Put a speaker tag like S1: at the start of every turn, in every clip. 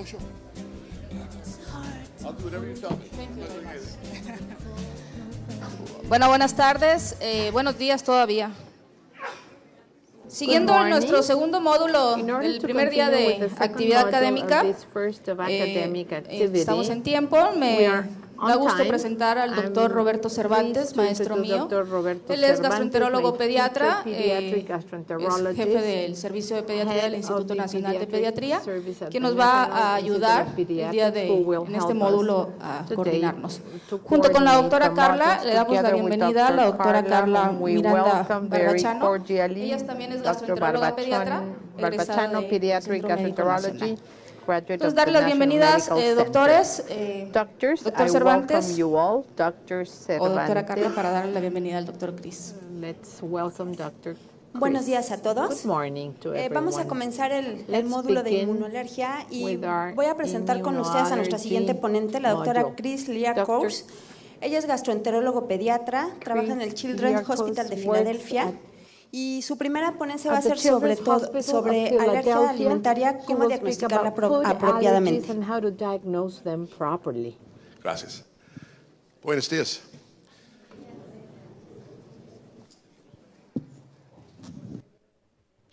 S1: Oh, sure. I'll do whatever you tell me.
S2: Bueno, buenas tardes, buenos días todavía. Siguiendo nuestro segundo módulo del primer día de actividad académica, estamos en tiempo. Me da gusto presentar al doctor Roberto Cervantes, maestro mío. Él es gastroenterólogo pediatra, es jefe del Servicio de Pediatría del Instituto Nacional de Pediatría, que nos va a ayudar el día en este módulo a coordinarnos. Junto con la doctora Carla, le damos la bienvenida a la doctora Carla Miranda Barbachano. Ella también es gastroenteróloga pediatra, egresada del Centro Médico Nacional. Entonces, darle las bienvenidas, doctores, doctor Cervantes, o doctora Carla, para darle la bienvenida al doctor Cris.
S3: Buenos días a todos. Vamos a comenzar el módulo de inmunoalergia y voy a presentar con ustedes a nuestra siguiente ponente, la doctora Cris Liacouras. Ella es gastroenterólogo pediatra, trabaja en el Children's Hospital de Filadelfia. Y su primera ponencia va a ser sobre alergia alimentaria, cómo diagnosticarla apropiadamente.
S1: Gracias. Buenos días.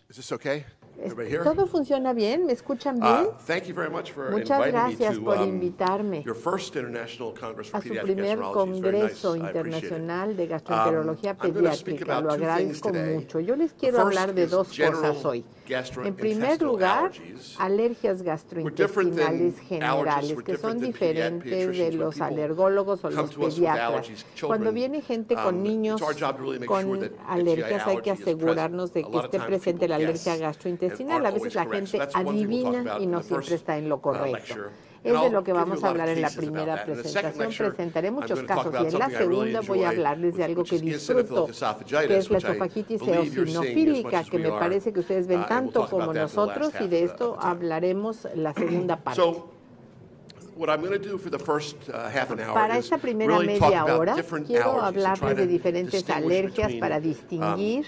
S1: Is this okay? Everybody here?
S4: ¿Todo funciona bien? ¿Me escuchan bien?
S1: Thank you very much for
S4: Muchas gracias
S1: inviting me
S4: por
S1: to
S4: invitarme
S1: your first International Congress for
S4: a su
S1: Pediatric
S4: primer
S1: Gastroenterology. It's very nice.
S4: Congreso
S1: I appreciate it.
S4: internacional de gastroenterología
S1: I'm going to speak
S4: pediátrica.
S1: about
S4: Lo
S1: two things
S4: agradezco
S1: today.
S4: mucho. Yo les
S1: The
S4: quiero
S1: first
S4: hablar de
S1: is
S4: dos
S1: general
S4: cosas hoy. En primer
S1: gastrointestinal
S4: lugar,
S1: allergies.
S4: alergias gastrointestinales
S1: than
S4: generales,
S1: allergists.
S4: que
S1: We're
S4: son
S1: different than
S4: diferentes de
S1: pediatricians.
S4: los
S1: When people
S4: alergólogos o
S1: come
S4: los
S1: to us with
S4: pediatras.
S1: allergies,
S4: Cuando
S1: children,
S4: viene gente con niños
S1: it's our job to really make
S4: con
S1: sure that
S4: alergias, hay que
S1: GI allergy is present.
S4: asegurarnos de
S1: A
S4: que
S1: lot of
S4: esté
S1: times
S4: presente la
S1: people
S4: alergia
S1: guess
S4: gastrointestinal.
S1: and
S4: A
S1: aren't
S4: veces la
S1: always correct. So
S4: gente
S1: that's one thing we'll talk
S4: adivina
S1: about
S4: y
S1: in
S4: no
S1: the
S4: siempre
S1: first
S4: está en lo correcto.
S1: lecture.
S4: Es
S1: And
S4: de
S1: I'll
S4: lo que
S1: give you
S4: vamos
S1: a
S4: a
S1: lot of
S4: hablar en la
S1: cases about
S4: primera
S1: that. In the second
S4: presentación.
S1: lecture,
S4: Presentaré muchos
S1: I'm going to talk
S4: casos
S1: about
S4: y en la
S1: something I really
S4: segunda voy a
S1: enjoy,
S4: hablarles de algo
S1: which
S4: que
S1: is
S4: disfruto,
S1: eosinophilic
S4: que es la
S1: esophagitis, which I
S4: esofagitis
S1: believe you're seeing as
S4: eosinofílica,
S1: much as
S4: que
S1: we
S4: me
S1: are.
S4: parece que ustedes ven
S1: And we'll
S4: tanto
S1: talk
S4: como
S1: about that for the last
S4: nosotros,
S1: half
S4: y
S1: of
S4: de
S1: the
S4: esto
S1: time.
S4: hablaremos la segunda parte.
S1: So, what I'm going to do for the first half an hour
S4: Para
S1: is
S4: esta primera
S1: really talk
S4: media
S1: about
S4: hora
S1: different
S4: quiero
S1: allergies and try
S4: hablarles de
S1: to
S4: diferentes
S1: distinguish
S4: alergias
S1: between
S4: para distinguir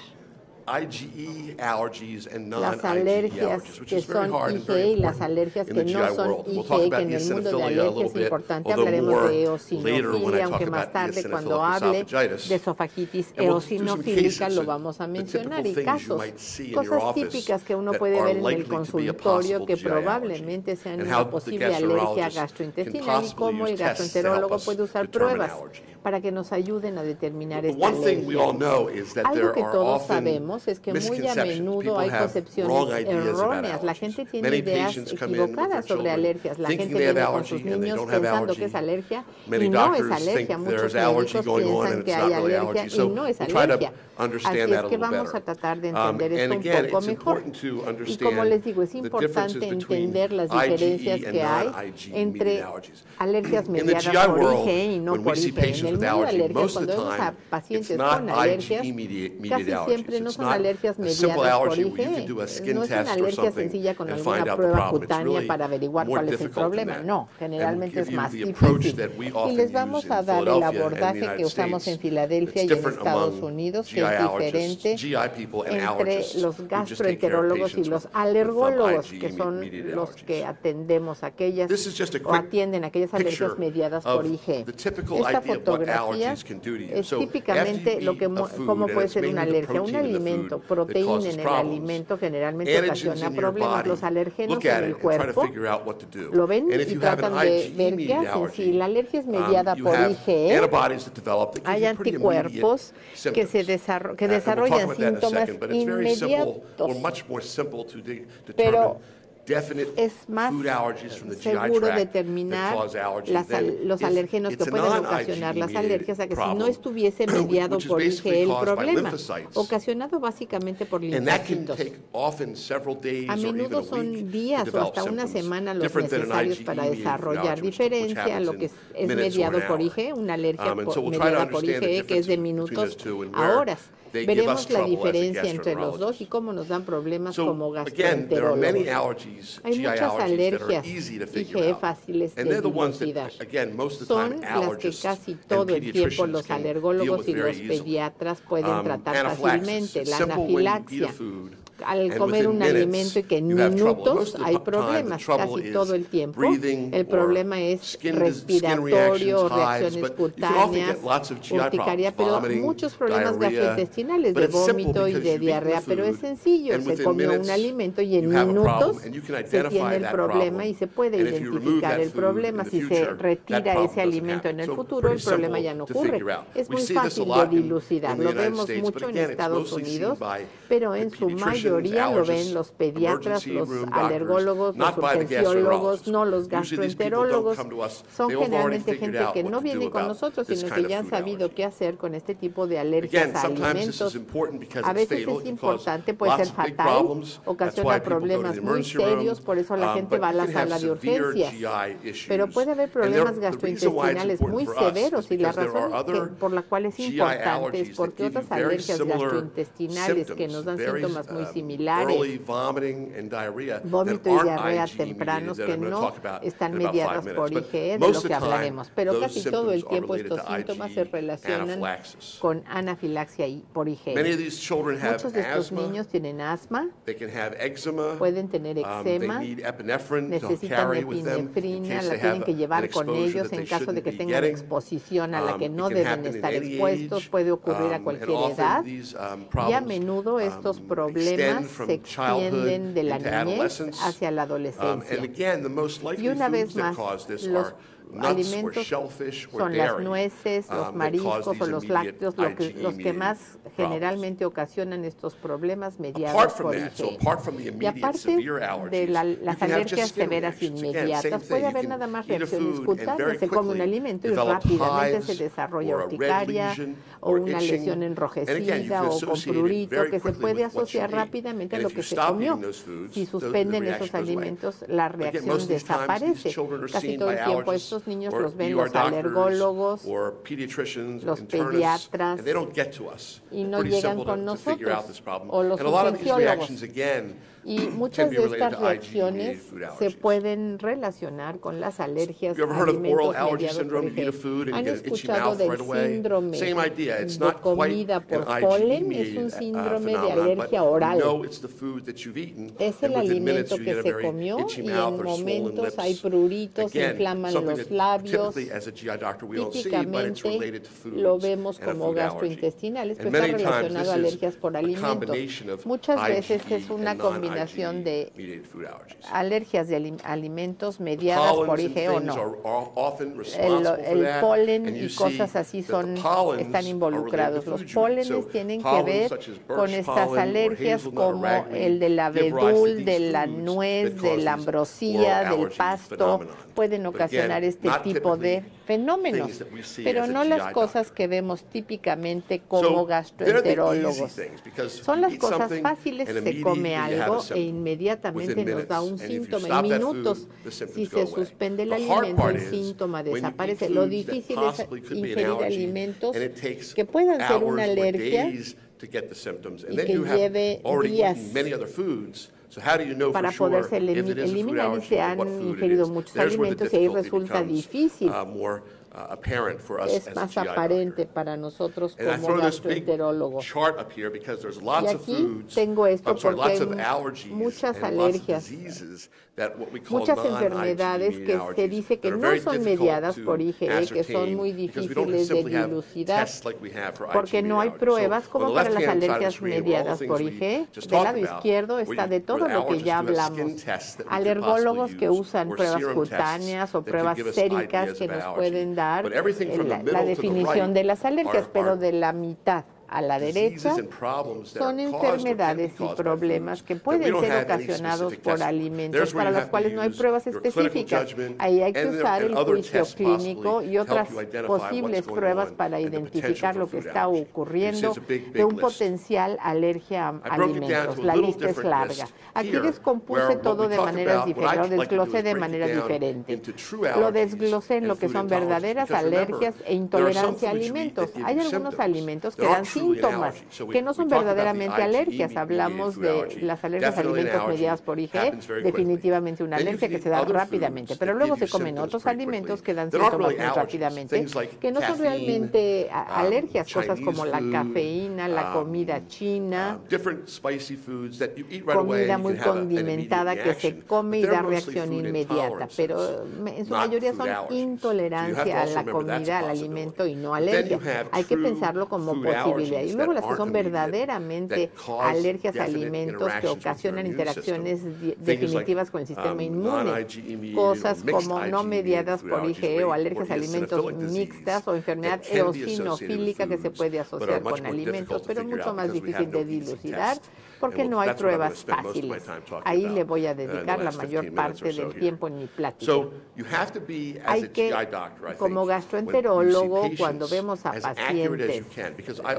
S1: IgE allergies and
S4: las
S1: non-IgE
S4: alergias
S1: allergies, which
S4: que
S1: is very
S4: son
S1: hard and
S4: IgE
S1: very
S4: y las
S1: important
S4: alergias
S1: in
S4: que
S1: the
S4: no
S1: GI
S4: son
S1: world. We'll talk
S4: IgE,
S1: about
S4: que en el mundo de
S1: eosinophilia a
S4: alergias
S1: little
S4: es
S1: bit,
S4: importante.
S1: although
S4: Hablaremos
S1: more
S4: de
S1: later when I
S4: eosinofilia,
S1: talk
S4: aunque más
S1: about
S4: tarde cuando
S1: eosinophilic
S4: hable
S1: esophagitis.
S4: de esofagitis
S1: And we'll do some
S4: eosinofílica
S1: cases,
S4: lo vamos a
S1: the
S4: mencionar,
S1: typical
S4: y
S1: things you
S4: casos,
S1: might see in your
S4: cosas
S1: office
S4: típicas que uno
S1: that
S4: puede
S1: are
S4: ver en el
S1: likely to be a
S4: consultorio
S1: possible
S4: que
S1: GI allergy.
S4: probablemente sean
S1: And
S4: una
S1: how the
S4: posible alergia
S1: gastroenterologist can
S4: gastrointestinal, y
S1: possibly
S4: cómo el
S1: use tests to help
S4: gastroenterólogo
S1: us
S4: puede usar
S1: determine
S4: pruebas
S1: allergy.
S4: para que nos ayuden a determinar
S1: The
S4: esta
S1: one thing we all
S4: alergia.
S1: know is that
S4: Algo
S1: there
S4: que
S1: are
S4: todos
S1: often
S4: sabemos es que muy a
S1: misconceptions.
S4: menudo
S1: People
S4: hay
S1: have
S4: concepciones
S1: wrong ideas about
S4: erróneas. La
S1: allergies.
S4: gente tiene
S1: Many
S4: ideas
S1: patients come in with their
S4: equivocadas sobre
S1: children
S4: alergias. La
S1: thinking
S4: gente
S1: they have
S4: viene con sus
S1: allergy and they
S4: niños
S1: don't have
S4: pensando que es
S1: allergy.
S4: alergia
S1: Many
S4: y no es
S1: doctors think
S4: alergia. Muchos
S1: there's allergy
S4: médicos
S1: going on
S4: piensan
S1: and
S4: que
S1: it's
S4: hay
S1: not really
S4: alergia
S1: allergy.
S4: y
S1: So
S4: no es
S1: we'll try to
S4: alergia. Así
S1: understand
S4: es
S1: that a
S4: que
S1: little
S4: vamos a
S1: better.
S4: tratar de entender
S1: And
S4: esto
S1: again,
S4: un poco
S1: it's
S4: mejor.
S1: important to
S4: Y como
S1: understand
S4: les digo, es
S1: the
S4: importante
S1: differences between
S4: entender las diferencias
S1: IgE and
S4: que hay
S1: non-IgE
S4: entre
S1: mediated allergies.
S4: alergias
S1: In the
S4: mediadas
S1: GI
S4: por
S1: world,
S4: IgE y no
S1: when we
S4: por
S1: see
S4: IgE. En
S1: patients
S4: el
S1: with
S4: mundo de
S1: allergy,
S4: alergias,
S1: most of
S4: cuando
S1: the
S4: vemos a
S1: time, it's
S4: pacientes
S1: not
S4: con alergias,
S1: IgE mediated
S4: casi siempre
S1: allergies.
S4: no
S1: It's
S4: son
S1: not
S4: alergias
S1: a simple
S4: mediadas por
S1: allergy where you
S4: IgE.
S1: can do a skin
S4: No es una
S1: test or
S4: alergia
S1: something
S4: sencilla con
S1: and
S4: alguna
S1: find out the
S4: prueba
S1: problem. It's
S4: cutánea
S1: really
S4: para averiguar
S1: more
S4: cuál es el
S1: difficult than
S4: problema.
S1: that.
S4: No,
S1: And
S4: generalmente
S1: we'll
S4: es
S1: give you
S4: más
S1: the approach
S4: difícil.
S1: that we
S4: Y
S1: often
S4: les
S1: use
S4: vamos
S1: in
S4: a dar el
S1: Philadelphia and the
S4: abordaje que
S1: United
S4: usamos
S1: States.
S4: en Filadelfia
S1: It's
S4: y en
S1: different
S4: Estados
S1: among
S4: Unidos,
S1: GI
S4: que es
S1: allergists,
S4: diferente
S1: GI people and
S4: entre
S1: allergists
S4: los
S1: who just take care of
S4: gastroenterólogos y
S1: patients
S4: los
S1: with
S4: alergólogos, que
S1: IgE
S4: son
S1: mediated
S4: los
S1: allergies.
S4: que atendemos aquellas
S1: This is just a
S4: o
S1: quick
S4: atienden aquellas alergias
S1: picture
S4: mediadas por
S1: of
S4: IgE.
S1: the typical
S4: Esta
S1: idea of what
S4: fotografía
S1: allergies can do to you.
S4: es
S1: So
S4: típicamente
S1: after you
S4: lo que
S1: eat a food,
S4: cómo
S1: and
S4: puede
S1: it's
S4: ser una
S1: mainly the
S4: alergia. Un
S1: protein in the
S4: alimento,
S1: food that
S4: proteína
S1: causes
S4: en el
S1: problems.
S4: alimento generalmente
S1: Antigens
S4: ocasiona
S1: in your
S4: problemas.
S1: body,
S4: Los alérgenos
S1: look
S4: en
S1: at
S4: el
S1: it and try to
S4: cuerpo
S1: figure out what to do.
S4: lo ven
S1: And if
S4: y
S1: you have
S4: tratan
S1: an
S4: de
S1: IgE
S4: ver qué
S1: mediated
S4: hacen. Si
S1: allergy,
S4: la alergia es mediada
S1: you
S4: por
S1: have
S4: IgE,
S1: antibodies that develop that give
S4: hay
S1: you pretty immediate
S4: anticuerpos que
S1: symptoms.
S4: que
S1: And we'll talk
S4: desarrollan
S1: about that in a
S4: síntomas
S1: second, but it's very simple, or
S4: inmediatos.
S1: much more simple to determine
S4: Pero
S1: definite
S4: es más
S1: food allergies from the GI
S4: seguro
S1: tract that
S4: determinar
S1: cause allergy
S4: los
S1: than
S4: alérgenos
S1: if
S4: que
S1: it's a
S4: pueden
S1: non-IgE
S4: ocasionar las
S1: mediated
S4: alergias, a que si no
S1: problem,
S4: estuviese mediado
S1: which is
S4: por
S1: basically
S4: IgE el
S1: caused by
S4: problema,
S1: lymphocytes.
S4: ocasionado básicamente por
S1: And that can
S4: linfocitos.
S1: take often several days
S4: A
S1: or even
S4: menudo
S1: a week
S4: son
S1: to
S4: días o
S1: develop
S4: hasta una
S1: symptoms
S4: semana los
S1: different than an
S4: necesarios
S1: IgE
S4: para
S1: mediated food
S4: desarrollar
S1: allergy, which
S4: diferencia a
S1: happens
S4: lo
S1: in
S4: que es
S1: minutes or
S4: mediado
S1: an
S4: por
S1: hour.
S4: IgE, una alergia
S1: And so we'll try to
S4: mediada por
S1: understand the
S4: IgE que es de
S1: difference between
S4: minutos
S1: those two and
S4: a
S1: where
S4: horas.
S1: they give us
S4: Veremos la
S1: trouble as a
S4: diferencia entre los dos y
S1: gastroenterologist.
S4: cómo nos dan problemas
S1: So
S4: como
S1: again, there are many
S4: gastroenterólogos.
S1: allergies,
S4: Hay
S1: GI
S4: muchas
S1: allergies that are
S4: alergias
S1: easy to figure
S4: IgE
S1: out.
S4: fáciles
S1: And
S4: de
S1: they're the ones
S4: dilucidar.
S1: that, again, most of the time
S4: Son las que
S1: allergists
S4: casi
S1: and
S4: todo el tiempo
S1: pediatricians
S4: los
S1: can deal
S4: alergólogos
S1: with
S4: y
S1: very
S4: los
S1: easily.
S4: pediatras pueden tratar
S1: Anaphylaxis,
S4: fácilmente.
S1: it's
S4: La
S1: simple when you eat a
S4: anafilaxia
S1: food
S4: al comer un alimento y que en minutos hay problemas, casi todo el tiempo. El problema es respiratorio, reacciones cutáneas, urticaria, pero muchos problemas gastrointestinales de vómito y de diarrea, pero es sencillo, se comió un alimento y en minutos se tiene el problema y se puede identificar el problema. Si se retira ese alimento en el futuro, el problema ya no ocurre. Es muy fácil de dilucidar. Lo vemos mucho en Estados Unidos, pero en su mayoría lo ven los pediatras, los alergólogos, los urgenciólogos, no los gastroenterólogos. Son generalmente gente que no viene con nosotros, sino que ya han sabido qué hacer con este tipo de alergias a alimentos. A veces es importante, puede ser fatal, ocasiona problemas muy serios, por eso la gente va a la sala de urgencias. Pero puede haber problemas gastrointestinales muy severos y la razón por la cual es importante es porque otras alergias gastrointestinales que nos dan síntomas muy similares, vómito y diarrea tempranos que no están mediadas por IgE, de lo que hablaremos, pero casi todo el tiempo estos síntomas se relacionan con anafilaxia por IgE. Muchos de estos niños tienen asma, pueden tener eczema, necesitan epinefrina, la tienen que llevar con ellos en caso de que tengan exposición a la que no deben estar expuestos, puede ocurrir a cualquier edad y a menudo estos problemas se extienden de la niñez hacia la adolescencia. Y una vez más, los alimentos son las nueces, los mariscos o los lácteos, los que más generalmente ocasionan estos problemas mediados por IgE. Y aparte de las alergias severas inmediatas, puede haber nada más reacciones cutáneas. Se come un alimento y rápidamente se desarrolla urticaria o una lesión enrojecida o con prurito que se puede asociar rápidamente a lo que se comió. Si suspenden esos alimentos, la reacción desaparece. Casi todo el tiempo estos niños los ven los alergólogos, los pediatras, y no llegan con nosotros, o los urgenciólogos. Y muchas de estas reacciones se pueden relacionar con las alergias a alimentos mediados por IgE. ¿Han escuchado del síndrome de comida por polen? Es un síndrome de alergia oral. Es el alimento que se comió y en momentos hay pruritos, se inflaman los labios. Típicamente lo vemos como gastrointestinales, pero está relacionado a alergias por alimentos. Muchas veces es una combinación de alergias de alimentos mediadas por IgE o no. El polen y cosas así están involucrados. Los pólenes tienen que ver con estas alergias como el del abedul, de la nuez, de la ambrosía, del pasto. Pueden ocasionar este tipo de fenómenos, pero no las cosas que vemos típicamente como gastroenterólogos. Son las cosas fáciles, se come algo e inmediatamente nos da un síntoma en minutos. Si se suspende el alimento, el síntoma desaparece. Lo difícil es ingerir alimentos que puedan ser una alergia y que lleve días para poderse eliminar, y se han ingerido muchos alimentos y ahí resulta difícil. Es más aparente para nosotros como gastroenterólogos. Y aquí tengo esto porque hay muchas alergias, muchas enfermedades que se dice que no son mediadas por IgE, que son muy difíciles de dilucidar, porque no hay pruebas como para las alergias mediadas por IgE. Del lado izquierdo está de todo lo que ya hablamos. Alergólogos que usan pruebas cutáneas o pruebas séricas que nos pueden dar la definición de las alergias, pero de la mitad a la derecha son enfermedades y problemas que pueden ser ocasionados por alimentos para los cuales no hay pruebas específicas. Ahí hay que usar el juicio clínico y otras posibles pruebas para identificar lo que está ocurriendo de un potencial alergia a alimentos. La lista es larga. Aquí descompuse todo de maneras diferentes, lo desglosé de manera diferente. Lo desglosé en lo que son verdaderas alergias e intolerancia a alimentos. Hay algunos alimentos que dan síntomas, que no son verdaderamente alergias. Hablamos de las alergias a alimentos mediadas por IgE, definitivamente una alergia que se da rápidamente, pero luego se comen otros alimentos que dan síntomas muy rápidamente, que no son realmente alergias, cosas como la cafeína, la comida china, comida muy condimentada que se come y da reacción inmediata, pero en su mayoría son intolerancia a la comida, al alimento y no alergia. Hay que pensarlo como posibilidad. Y luego las que son verdaderamente alergias a alimentos que ocasionan interacciones definitivas con el sistema inmune, cosas como no mediadas por IgE o alergias a alimentos mixtas o enfermedad eosinofílica que se puede asociar con alimentos, pero mucho más difícil de dilucidar porque no hay pruebas fáciles. Ahí le voy a dedicar la mayor parte del tiempo en mi plática. Hay que, como gastroenterólogo, cuando vemos a pacientes,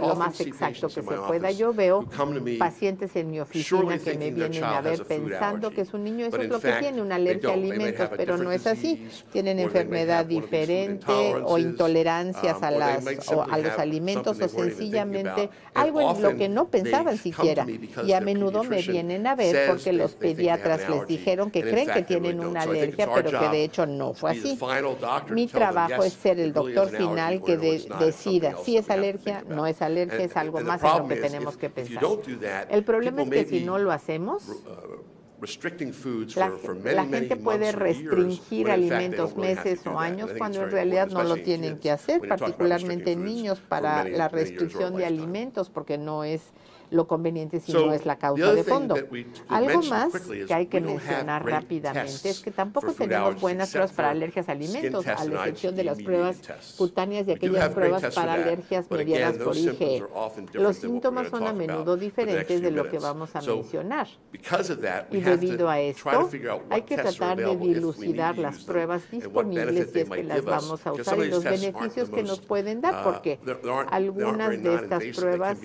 S4: lo más exacto que se pueda, yo veo pacientes en mi oficina que me vienen a ver pensando que es un niño, eso es lo que tiene, una alergia a alimentos, pero no es así. Tienen enfermedad diferente o intolerancias a los alimentos o sencillamente algo en lo que no pensaban siquiera. Y a menudo me vienen a ver porque los pediatras les dijeron que creen que tienen una alergia, pero que de hecho no fue así. Mi trabajo es ser el doctor final que decida si es alergia, no es alergia, es algo más en lo que tenemos que pensar. El problema es que si no lo hacemos, la gente puede restringir alimentos meses o años cuando en realidad no lo tienen que hacer, particularmente en niños, para la restricción de alimentos, porque no es lo conveniente si no es la causa de fondo. Algo más que hay que mencionar rápidamente es que tampoco tenemos buenas pruebas para alergias a alimentos, a la excepción de las pruebas cutáneas y aquellas pruebas para alergias mediadas por IgE. Los síntomas son a menudo diferentes de lo que vamos a mencionar. Y debido a esto, hay que tratar de dilucidar las pruebas disponibles si es que las vamos a usar y los beneficios que nos pueden dar, porque algunas de estas pruebas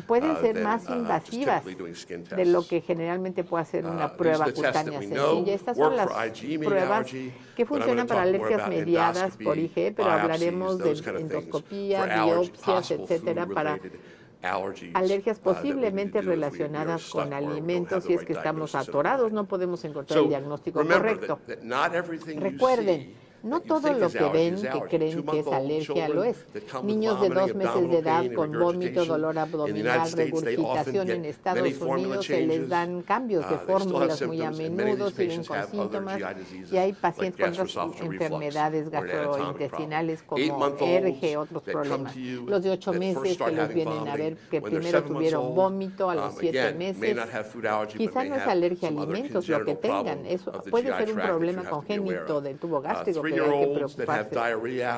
S4: pueden ser más invasivas de lo que generalmente puede hacer una prueba cutánea sencilla. Estas son las pruebas que funcionan para alergias mediadas por IgE, pero hablaremos de endoscopía, biopsias, etcétera, para alergias posiblemente relacionadas con alimentos. Si es que estamos atorados, no podemos encontrar el diagnóstico correcto. Recuerden, no todo lo que ven que creen que es alergia lo es. Niños de 2 meses de edad con vómito, dolor abdominal, regurgitación en Estados Unidos se les dan cambios de fórmulas muy a menudo, siguen con síntomas, y hay pacientes con otras enfermedades gastrointestinales como ERGE, otros problemas. Los de 8 meses que los vienen a ver que primero tuvieron vómito a los 7 meses, quizá no es alergia a alimentos lo que tengan, eso puede ser un problema congénito del tubo gástrico, que hay que preocuparse.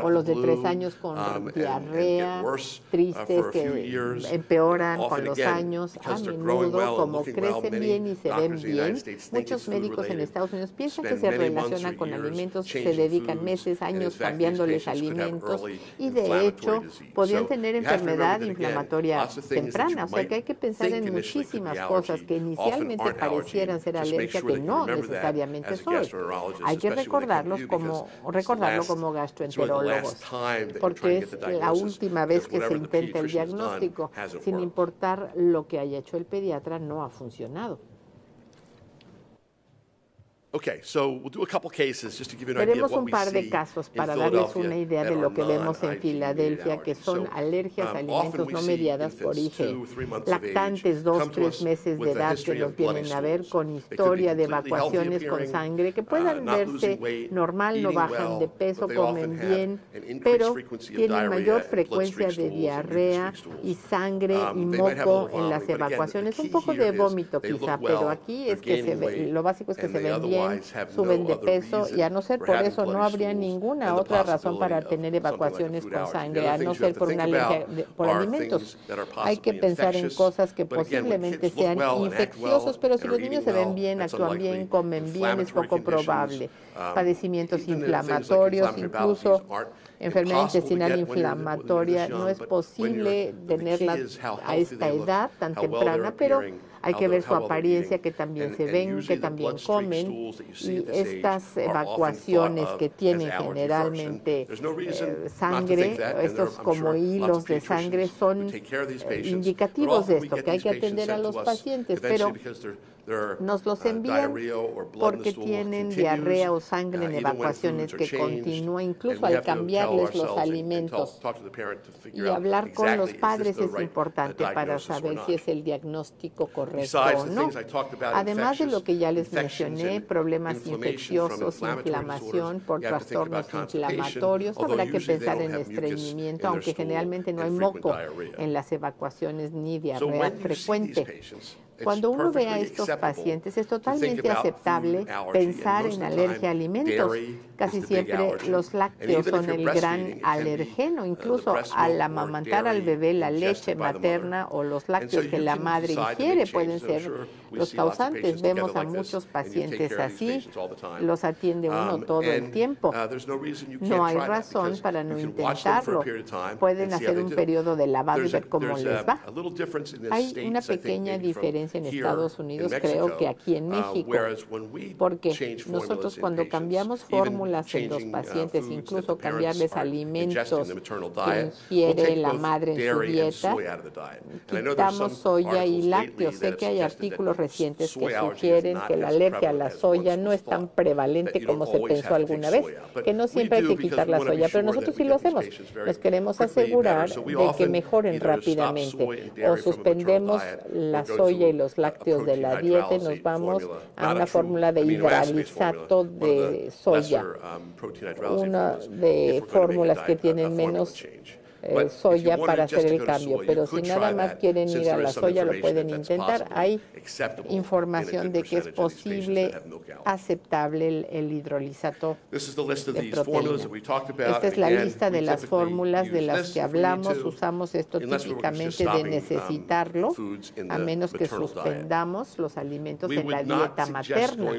S4: O los de 3 años con diarrea, tristes que empeoran con los años. A menudo, como crecen bien y se ven bien, muchos médicos en Estados Unidos piensan que se relaciona con alimentos, se dedican meses, años cambiándoles alimentos y de hecho podrían tener enfermedad inflamatoria temprana. O sea que hay que pensar en muchísimas cosas que inicialmente parecieran ser alergia, que no necesariamente son. Hay que recordarlo como gastroenterólogos, porque es la última vez que se intenta el diagnóstico. Sin importar lo que haya hecho el pediatra, no ha funcionado. Veremos un par de casos para darles una idea de lo que vemos en Filadelfia, que son alergias a alimentos no mediadas por IgE. Lactantes 2-3 meses de edad que los vienen a ver con historia de evacuaciones con sangre, que puedan verse normal, no bajan de peso, comen bien, pero tienen mayor frecuencia de diarrea y sangre y moco en las evacuaciones. Un poco de vómito quizá, pero aquí es que lo básico es que se ven bien, suben de peso, y a no ser por eso no habría ninguna otra razón para tener evacuaciones con sangre, a no ser por una alergia por alimentos. Hay que pensar en cosas que posiblemente sean infecciosos, pero si los niños se ven bien, actúan bien, comen bien, es poco probable. Padecimientos inflamatorios, incluso enfermedad intestinal inflamatoria no es posible tenerla a esta edad tan temprana, pero hay que ver su apariencia, que también se ven, que también comen, y estas evacuaciones que tienen generalmente sangre, estos como hilos de sangre, son indicativos de esto, que hay que atender a los pacientes, pero nos los envían porque tienen diarrea o sangre en evacuaciones que continúa incluso al cambiarles los alimentos. Y hablar con los padres es importante para saber si es el diagnóstico correcto o no. Además de lo que ya les mencioné, problemas infecciosos, inflamación por trastornos inflamatorios, habrá que pensar en estreñimiento, aunque generalmente no hay moco en las evacuaciones ni diarrea frecuente. Cuando uno ve a estos pacientes, es totalmente aceptable pensar en alergia a alimentos. Casi siempre los lácteos son el gran alergeno, incluso al amamantar al bebé, la leche materna o los lácteos que la madre ingiere pueden ser los causantes. Vemos a muchos pacientes así, los atiende uno todo el tiempo. No hay razón para no intentarlo. Pueden hacer un periodo de lavado y ver cómo les va. Hay una pequeña diferencia en Estados Unidos, creo que aquí en México, porque nosotros cuando cambiamos fórmulas en los pacientes, incluso cambiarles alimentos que ingiere la madre en su dieta, quitamos soya y lácteos. Sé que hay artículos recientes que sugieren que la alergia a la soya no es tan prevalente como se pensó alguna vez, que no siempre hay que quitar la soya, pero nosotros sí lo hacemos. Nos queremos asegurar de que mejoren rápidamente, o suspendemos la soya y los lácteos de la dieta y nos vamos a una fórmula de hidralizato de soya, una de fórmulas que tienen menos soya para hacer el cambio, pero si nada más quieren ir a la soya lo pueden intentar. Hay información de que es posible, aceptable el hidrolizato de proteína. Esta es la lista de las fórmulas de las que hablamos. Usamos esto típicamente de necesitarlo, a menos que suspendamos los alimentos en la dieta materna.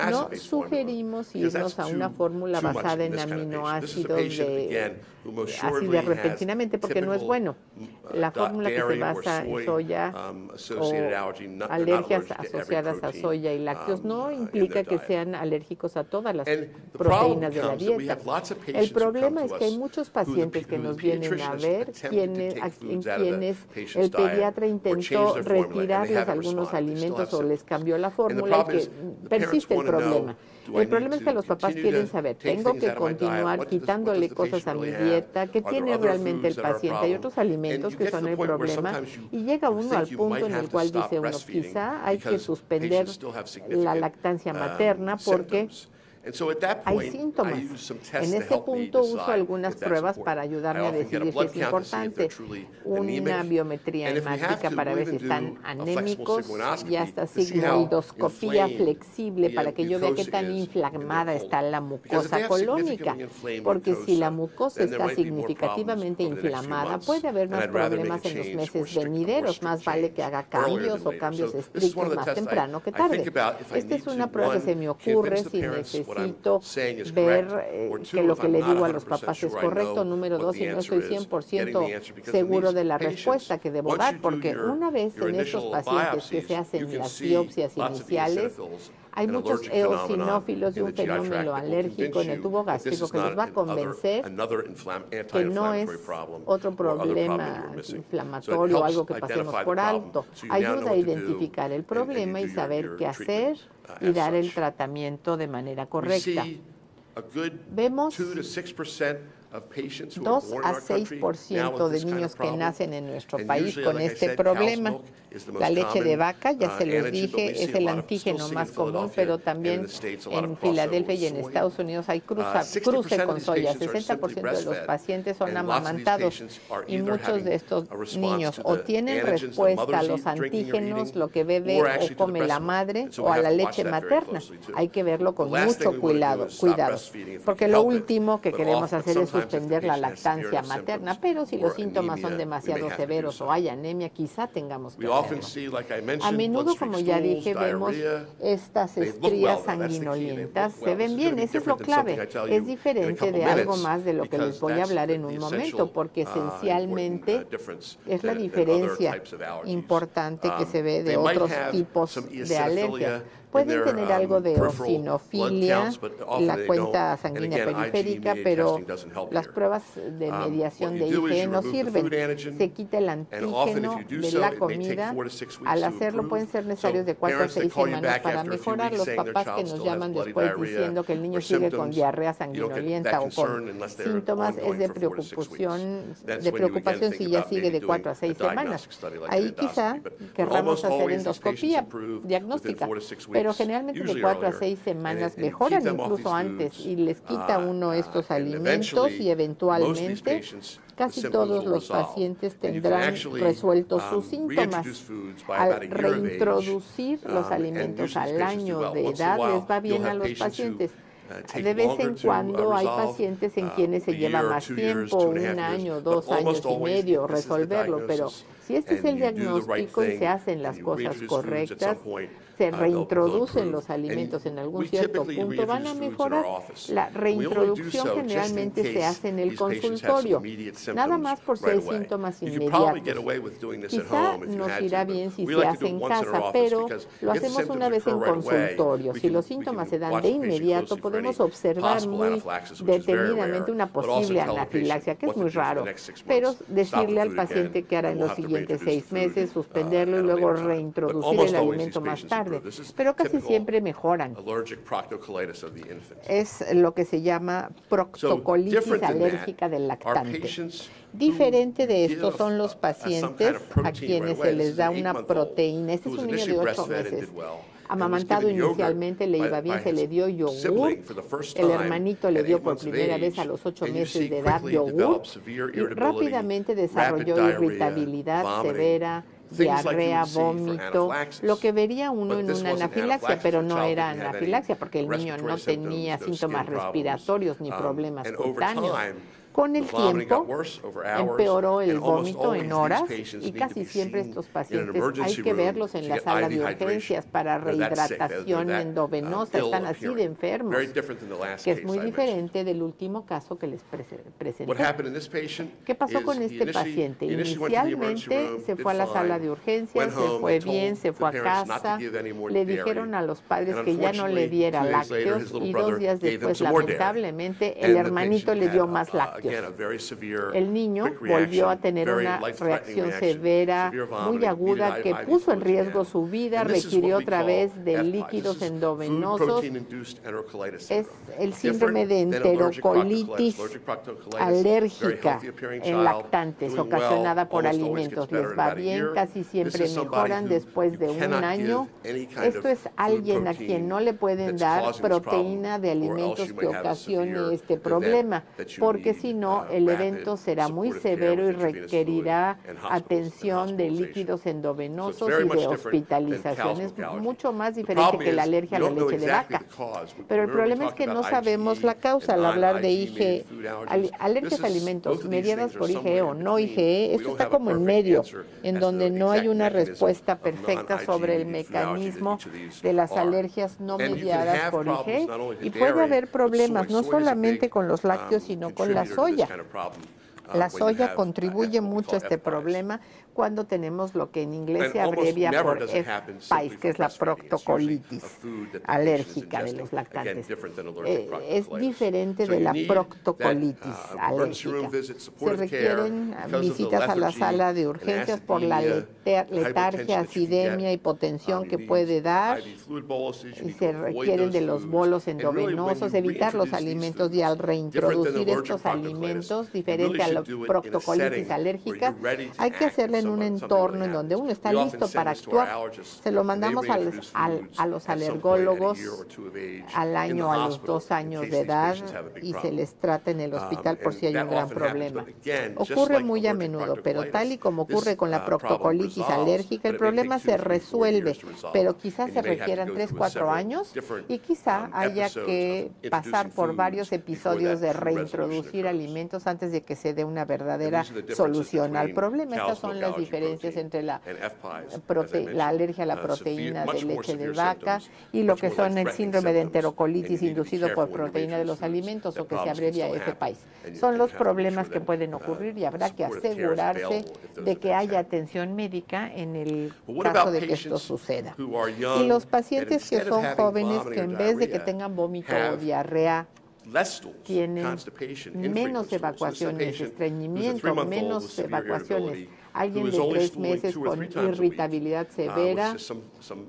S4: No sugerimos irnos a una fórmula basada en aminoácidos así de repentinamente, porque no es bueno. La fórmula que se basa en soya o alergias asociadas a soya y lácteos no implica que sean alérgicos a todas las proteínas de la dieta. El problema es que hay muchos pacientes que nos vienen a ver en quienes el pediatra intentó retirarles algunos alimentos o les cambió la fórmula y que persiste el problema. El problema es que los papás quieren saber, tengo que continuar quitándole cosas a mi dieta, ¿qué tiene realmente el paciente? Hay otros alimentos que son el problema y llega uno al punto en el cual dice uno, quizá hay que suspender la lactancia materna porque hay síntomas. En este punto uso algunas pruebas para ayudarme a decidir si es importante. Una biometría hemática para ver si están anémicos y hasta sigmoidoscopía flexible para que yo vea qué tan inflamada está la mucosa colónica. Porque si la mucosa está significativamente inflamada, puede haber más problemas en los meses venideros. Más vale que haga cambios o cambios estrictos más temprano que tarde. Esta es una prueba que se me ocurre si necesito ver que lo que le digo a los papás es correcto. Número 2, y no estoy 100% seguro de la respuesta que debo dar, porque una vez en estos pacientes que se hacen las biopsias iniciales, hay muchos eosinófilos y un fenómeno alérgico en el tubo gástrico que les va a convencer que no es otro problema inflamatorio o algo que pasemos por alto. Ayuda a identificar el problema y saber qué hacer y dar el tratamiento de manera correcta. Vemos 2 a 6% de niños que nacen en nuestro país con este problema. La leche de vaca, ya se los dije, es el antígeno más común, pero también en Filadelfia y en Estados Unidos hay cruce con soya. 60% de los pacientes son amamantados y muchos de estos niños o tienen respuesta a los antígenos, lo que bebe o come la madre, o a la leche materna. Hay que verlo con mucho cuidado, porque lo último que queremos hacer es suspender la lactancia materna, pero si los síntomas son demasiado severos o hay anemia, quizá tengamos que hacerlo. A menudo, como ya dije, vemos estas estrías sanguinolentas. Se ven bien, eso es lo clave. Es diferente de algo más de lo que les voy a hablar en un momento, porque esencialmente es la diferencia importante que se ve de otros tipos de alergia. Pueden tener algo de eosinofilia, la cuenta sanguínea periférica, pero las pruebas de mediación de IgE no sirven. Se quita el antígeno de la comida. Al hacerlo pueden ser necesarios de 4 a 6 semanas para mejorar. Los papás que nos llaman después diciendo que el niño sigue con diarrea sanguinolienta o con síntomas es de preocupación si ya sigue de 4 a 6 semanas. Ahí quizá querramos hacer endoscopía diagnóstica, pero generalmente de 4 a 6 semanas mejoran incluso antes y les quita uno estos alimentos y eventualmente casi todos los pacientes tendrán resueltos sus síntomas. Al reintroducir los alimentos al año de edad les va bien a los pacientes. De vez en cuando hay pacientes en quienes se lleva más tiempo, 1 año, 2 años y medio resolverlo, pero si este es el diagnóstico y se hacen las cosas correctas, se reintroducen los alimentos en algún cierto punto, van a mejorar. La reintroducción generalmente se hace en el consultorio, nada más por si hay síntomas inmediatos. Quizá nos irá bien si se hace en casa, pero lo hacemos una vez en consultorio. Si los síntomas se dan de inmediato, podemos observar muy detenidamente una posible anafilaxia, que es muy raro, pero decirle al paciente que hará en los siguientes 6 meses, suspenderlo y luego reintroducir el alimento más tarde. Pero casi siempre mejoran. Es lo que se llama proctocolitis alérgica del lactante. Diferente de esto son los pacientes a quienes se les da una proteína. Este es un niño de 8 meses. Amamantado inicialmente, le iba bien, se le dio yogur. El hermanito le dio por primera vez a los 8 meses de edad yogur y rápidamente desarrolló irritabilidad severa, diarrea, vómito, lo que vería uno en una anafilaxia, pero no era anafilaxia porque el niño no tenía síntomas respiratorios ni problemas cutáneos. Con el tiempo empeoró el vómito en horas y casi siempre estos pacientes hay que verlos en la sala de urgencias para rehidratación endovenosa, están así de enfermos, que es muy diferente del último caso que les presenté. ¿Qué pasó con este paciente? Inicialmente se fue a la sala de urgencias, se fue bien, se fue a casa, le dijeron a los padres que ya no le diera lácteos y 2 días después, lamentablemente, el hermanito le dio más lácteos. El niño volvió a tener una reacción severa, muy aguda, que puso en riesgo su vida, requirió otra vez de líquidos endovenosos. Es el síndrome de enterocolitis alérgica en lactantes, ocasionada por alimentos. Les va bien, casi siempre mejoran después de 1 año. Esto es alguien a quien no le pueden dar proteína de alimentos que ocasione este problema, porque si no, el evento será muy severo y requerirá atención de líquidos endovenosos y de hospitalización. Es mucho más diferente que la alergia a la leche de vaca. Pero el problema es que no sabemos la causa. Al hablar de IgE, alergias a alimentos mediadas por IgE o no IgE, esto está como en medio, en donde no hay una respuesta perfecta sobre el mecanismo de las alergias no mediadas por IgE. Y puede haber problemas no solamente con los lácteos, sino con la soya. La soya contribuye mucho a este problema cuando tenemos lo que en inglés se abrevia por FPICE, que es la proctocolitis alérgica de los lactantes. Es diferente de la proctocolitis alérgica. Se requieren visitas a la sala de urgencias por la letargia, acidemia, hipotensión que puede dar, y se requieren de los bolos endovenosos, evitar los alimentos, y al reintroducir estos alimentos, diferente a la proctocolitis alérgica, hay que hacerle en un entorno en donde uno está listo para actuar, se lo mandamos a los alergólogos al año, a los 2 años de edad, y se les trata en el hospital por si hay un gran problema. Ocurre muy a menudo, pero tal y como ocurre con la proctocolitis alérgica, el problema se resuelve, pero quizás se requieran 3-4 años y quizá haya que pasar por varios episodios de reintroducir alimentos antes de que se dé una verdadera solución al problema. Estas son las diferencias entre la alergia a la proteína de leche de vaca y lo que son el síndrome de enterocolitis inducido por proteína de los alimentos, o que se abrevia FPAIS. Son los problemas que pueden ocurrir y habrá que asegurarse de que haya atención médica en el caso de que esto suceda. Y los pacientes que son jóvenes, que en vez de que tengan vómito o diarrea, tienen menos evacuaciones, estreñimiento, menos evacuaciones. Alguien de 3 meses con irritabilidad severa,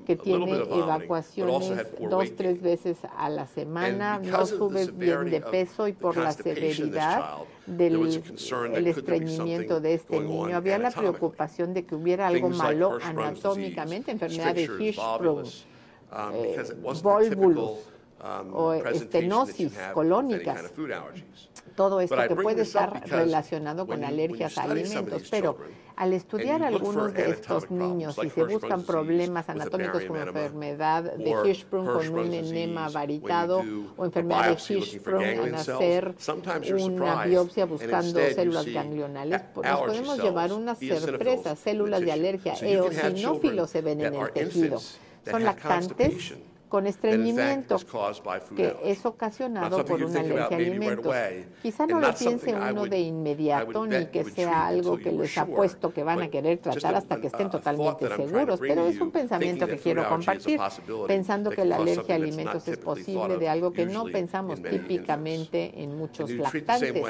S4: que tiene evacuaciones 2-3 veces a la semana, no sube bien de peso, y por la severidad del estreñimiento de este niño había la preocupación de que hubiera algo malo anatómicamente, enfermedad de Hirschsprung, volvulus, o estenosis colónicas. Todo esto que puede estar relacionado con alergias a alimentos, pero al estudiar algunos de estos niños y se buscan problemas anatómicos como enfermedad de Hirschsprung con un enema varitado o enfermedad de Hirschsprung, al hacer una biopsia buscando células ganglionales, nos podemos llevar unas sorpresas. Células de alergia eosinófilos se ven en el tejido. Son lactantes con estreñimiento, que es ocasionado por una alergia a alimentos. Quizá no lo piense uno de inmediato, ni que sea algo que les apuesto que van a querer tratar hasta que estén totalmente seguros, pero es un pensamiento que quiero compartir, pensando que la alergia a alimentos es posible de algo que no pensamos típicamente en muchos lactantes.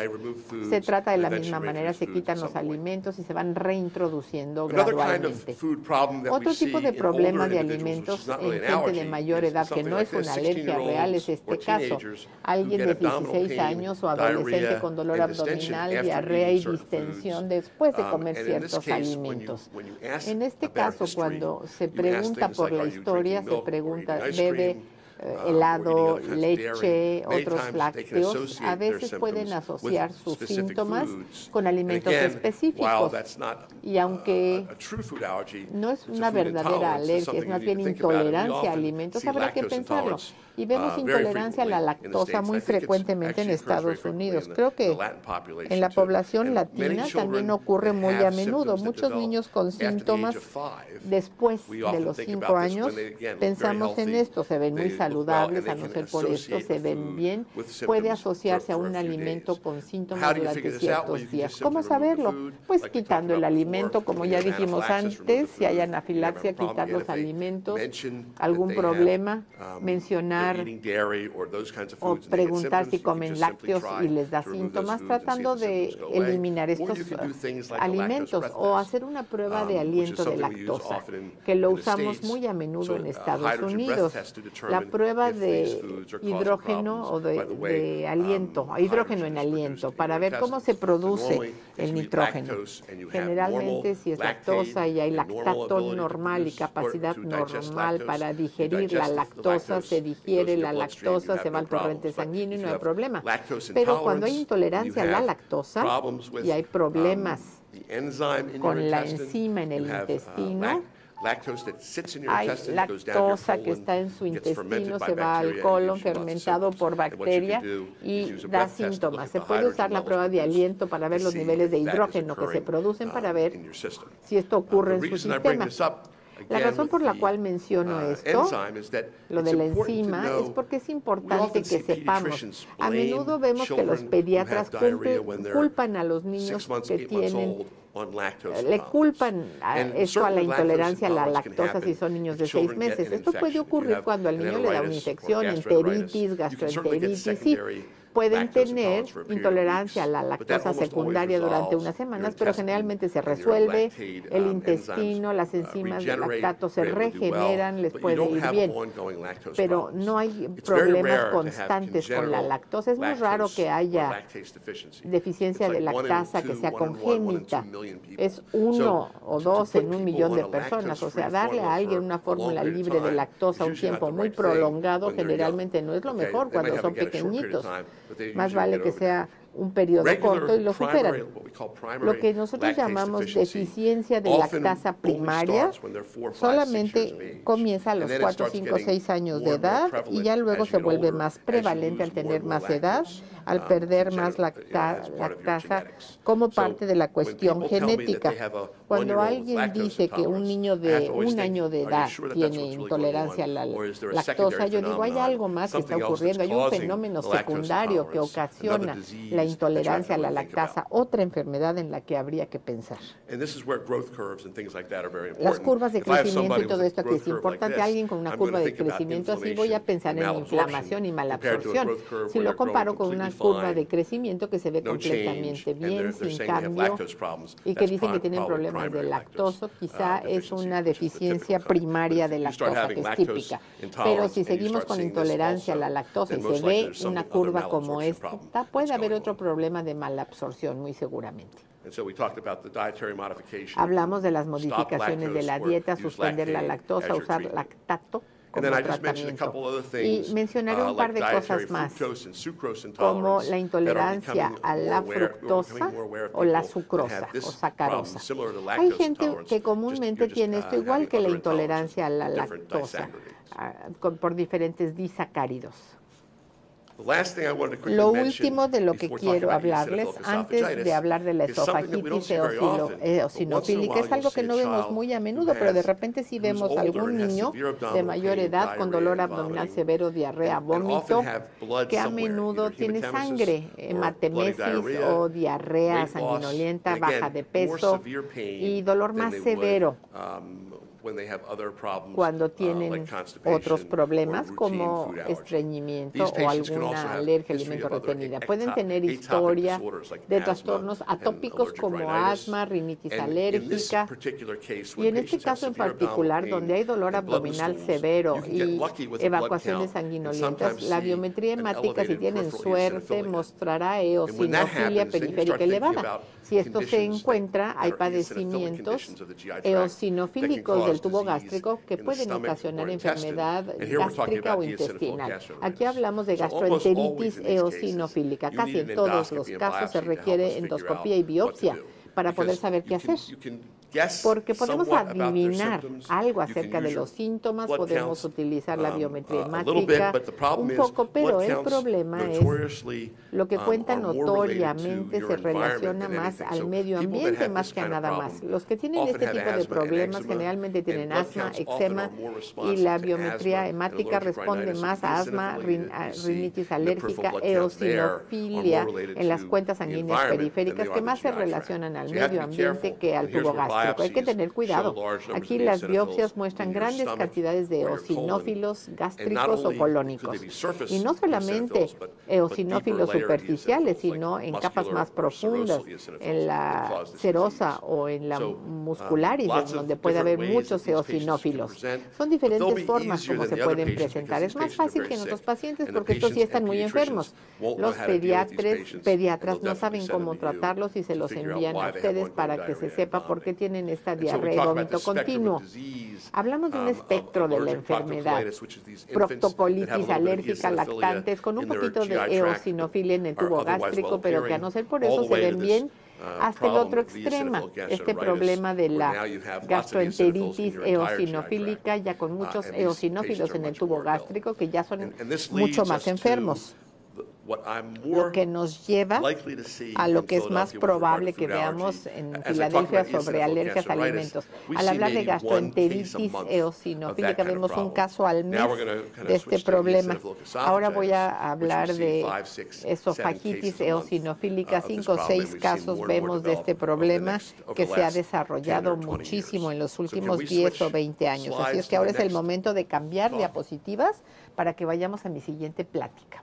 S4: Se trata de la misma manera, se quitan los alimentos y se van reintroduciendo gradualmente. Otro tipo de problema de alimentos en gente de mayor edad, que no es una alergia real, es este caso. Alguien de 16 años o adolescente con dolor abdominal, diarrea y distensión después de comer ciertos alimentos. En este caso, cuando se pregunta por la historia, se pregunta, ¿bebe helado, leche, otros lácteos? A veces pueden asociar sus síntomas con alimentos específicos. Y aunque no es una verdadera alergia, es más bien intolerancia a alimentos, habrá que pensarlo. Y vemos intolerancia a la lactosa muy frecuentemente en Estados Unidos. Creo que en la población latina también ocurre muy a menudo. Muchos niños con síntomas después de los 5 años, pensamos en esto, se ven muy saludables, a no ser por esto, se ven bien. Puede asociarse a un alimento con síntomas durante ciertos días. ¿Cómo saberlo? Pues quitando el alimento, como ya dijimos antes, si hay anafilaxia, quitar los alimentos, algún problema, mencionar o preguntar si comen lácteos y les da síntomas, tratando de eliminar estos alimentos, o hacer una prueba de aliento de lactosa, que lo usamos muy a menudo en Estados Unidos. La prueba de hidrógeno o de aliento, hidrógeno en aliento, para ver cómo se produce el nitrógeno. Generalmente, si es lactosa y hay lactato normal y capacidad normal para digerir la lactosa, se digiere la lactosa, se va al torrente sanguíneo y no hay problema. Pero cuando hay intolerancia a la lactosa y hay problemas con la enzima en el intestino, hay lactosa que está en su intestino, se va al colon, fermentado por bacteria y da síntomas. Se puede usar la prueba de aliento para ver los niveles de hidrógeno que se producen, para ver si esto ocurre en su sistema. La razón por la cual menciono esto, lo de la enzima, es porque es importante que sepamos. A menudo vemos que los pediatras culpan a los niños que tienen, le culpan esto a la intolerancia a la lactosa si son niños de 6 meses. Esto puede ocurrir cuando al niño le da una infección, enteritis, gastroenteritis, sí. pueden tener intolerancia a la lactosa secundaria durante unas semanas, pero generalmente se resuelve, el intestino, las enzimas de lactato se regeneran, les puede ir bien, pero no hay problemas constantes con la lactosa. Es muy raro que haya deficiencia de lactasa que sea congénita. Es 1 o 2 en 1 millón de personas, o sea, darle a alguien una fórmula libre de lactosa un tiempo muy prolongado generalmente no es lo mejor cuando son pequeñitos. Más vale que sea un periodo corto y lo superan. Lo que nosotros llamamos deficiencia de lactasa primaria solamente comienza a los 4, 5, 6 años de edad y ya luego se vuelve más prevalente al tener más edad, al perder más lactasa como parte de la cuestión genética. Cuando alguien dice que un niño de 1 año de edad tiene intolerancia a la lactosa, yo digo, hay algo más que está ocurriendo, hay un fenómeno secundario que ocasiona la intolerancia a la lactasa, otra enfermedad en la que habría que pensar. Las curvas de crecimiento y todo esto que es importante. Alguien con una curva de crecimiento así voy a pensar en inflamación y malabsorción. Si lo comparo con una curva de crecimiento que se ve completamente bien, sin cambio, y que dicen que tienen problemas de lactosa, quizá es una deficiencia primaria de lactosa, que es típica. Pero si seguimos con intolerancia a la lactosa y se ve una curva como esta, puede haber otro problema de malabsorción, muy seguramente. Hablamos de las modificaciones de la dieta, suspender la lactosa, usar lactato como tratamiento. Y mencionaré un par de cosas más, como la intolerancia a la fructosa o la sucrosa o sacarosa. Hay gente que comúnmente tiene esto igual que la intolerancia a la lactosa, por diferentes disacáridos. Lo último de lo que quiero hablarles antes de hablar de la esofagitis eosinofílica es algo que no vemos muy a menudo, pero de repente sí vemos a algún niño de mayor edad con dolor abdominal severo, diarrea, vómito, que a menudo tiene sangre, hematemesis o diarrea sanguinolenta, baja de peso y dolor más severo cuando tienen otros problemas como estreñimiento o alguna alergia a alimentos retenida. Pueden tener historia de trastornos atópicos como asma, rinitis alérgica, y en este caso en particular, donde hay dolor abdominal severo y evacuaciones sanguinolentas, la biometría hemática, si tienen suerte, mostrará eosinofilia periférica elevada. Si esto se encuentra, hay padecimientos eosinofílicos del tubo gástrico que pueden ocasionar enfermedad gástrica o intestinal. Aquí hablamos de gastroenteritis eosinofílica. Casi en todos los casos se requiere endoscopía y biopsia para poder saber qué hacer. Porque podemos adivinar algo acerca de los síntomas, podemos utilizar la biometría hemática un poco, pero el problema es lo que cuenta notoriamente se relaciona más al medio ambiente más que a nada más. Los que tienen este tipo de problemas generalmente tienen asma, eczema, y la biometría hemática responde más a asma, rinitis alérgica, eosinofilia en las cuentas sanguíneas periféricas que más se relacionan al medio ambiente que al tubo gástrico. Hay que tener cuidado. Aquí las biopsias muestran grandes cantidades de eosinófilos gástricos o colónicos. Y no solamente eosinófilos superficiales, sino en capas más profundas, en la serosa o en la muscularis, donde puede haber muchos eosinófilos. Son diferentes formas como se pueden presentar. Es más fácil que en otros pacientes porque estos sí están muy enfermos. Los pediatras no saben cómo tratarlos y se los envían a ustedes para que se sepa por qué tienen esta diarrea y vómito continuo. Hablamos de un espectro de la enfermedad, proctocolitis alérgica lactantes con un poquito de eosinofilia en el tubo gástrico, pero que a no ser por eso se ven bien hasta el otro extremo, este problema de la gastroenteritis eosinofílica, ya con muchos eosinófilos en el tubo gástrico que ya son mucho más enfermos. Lo que nos lleva a lo que es más probable que veamos en Filadelfia sobre alergias a alimentos. Al hablar de gastroenteritis eosinofílica, vemos un caso al mes de este problema. Ahora voy a hablar de esofagitis eosinofílica. 5 o 6 casos vemos de este problema que se ha desarrollado muchísimo en los últimos 10 o 20 años. Así es que ahora es el momento de cambiar diapositivas para que vayamos a mi siguiente plática.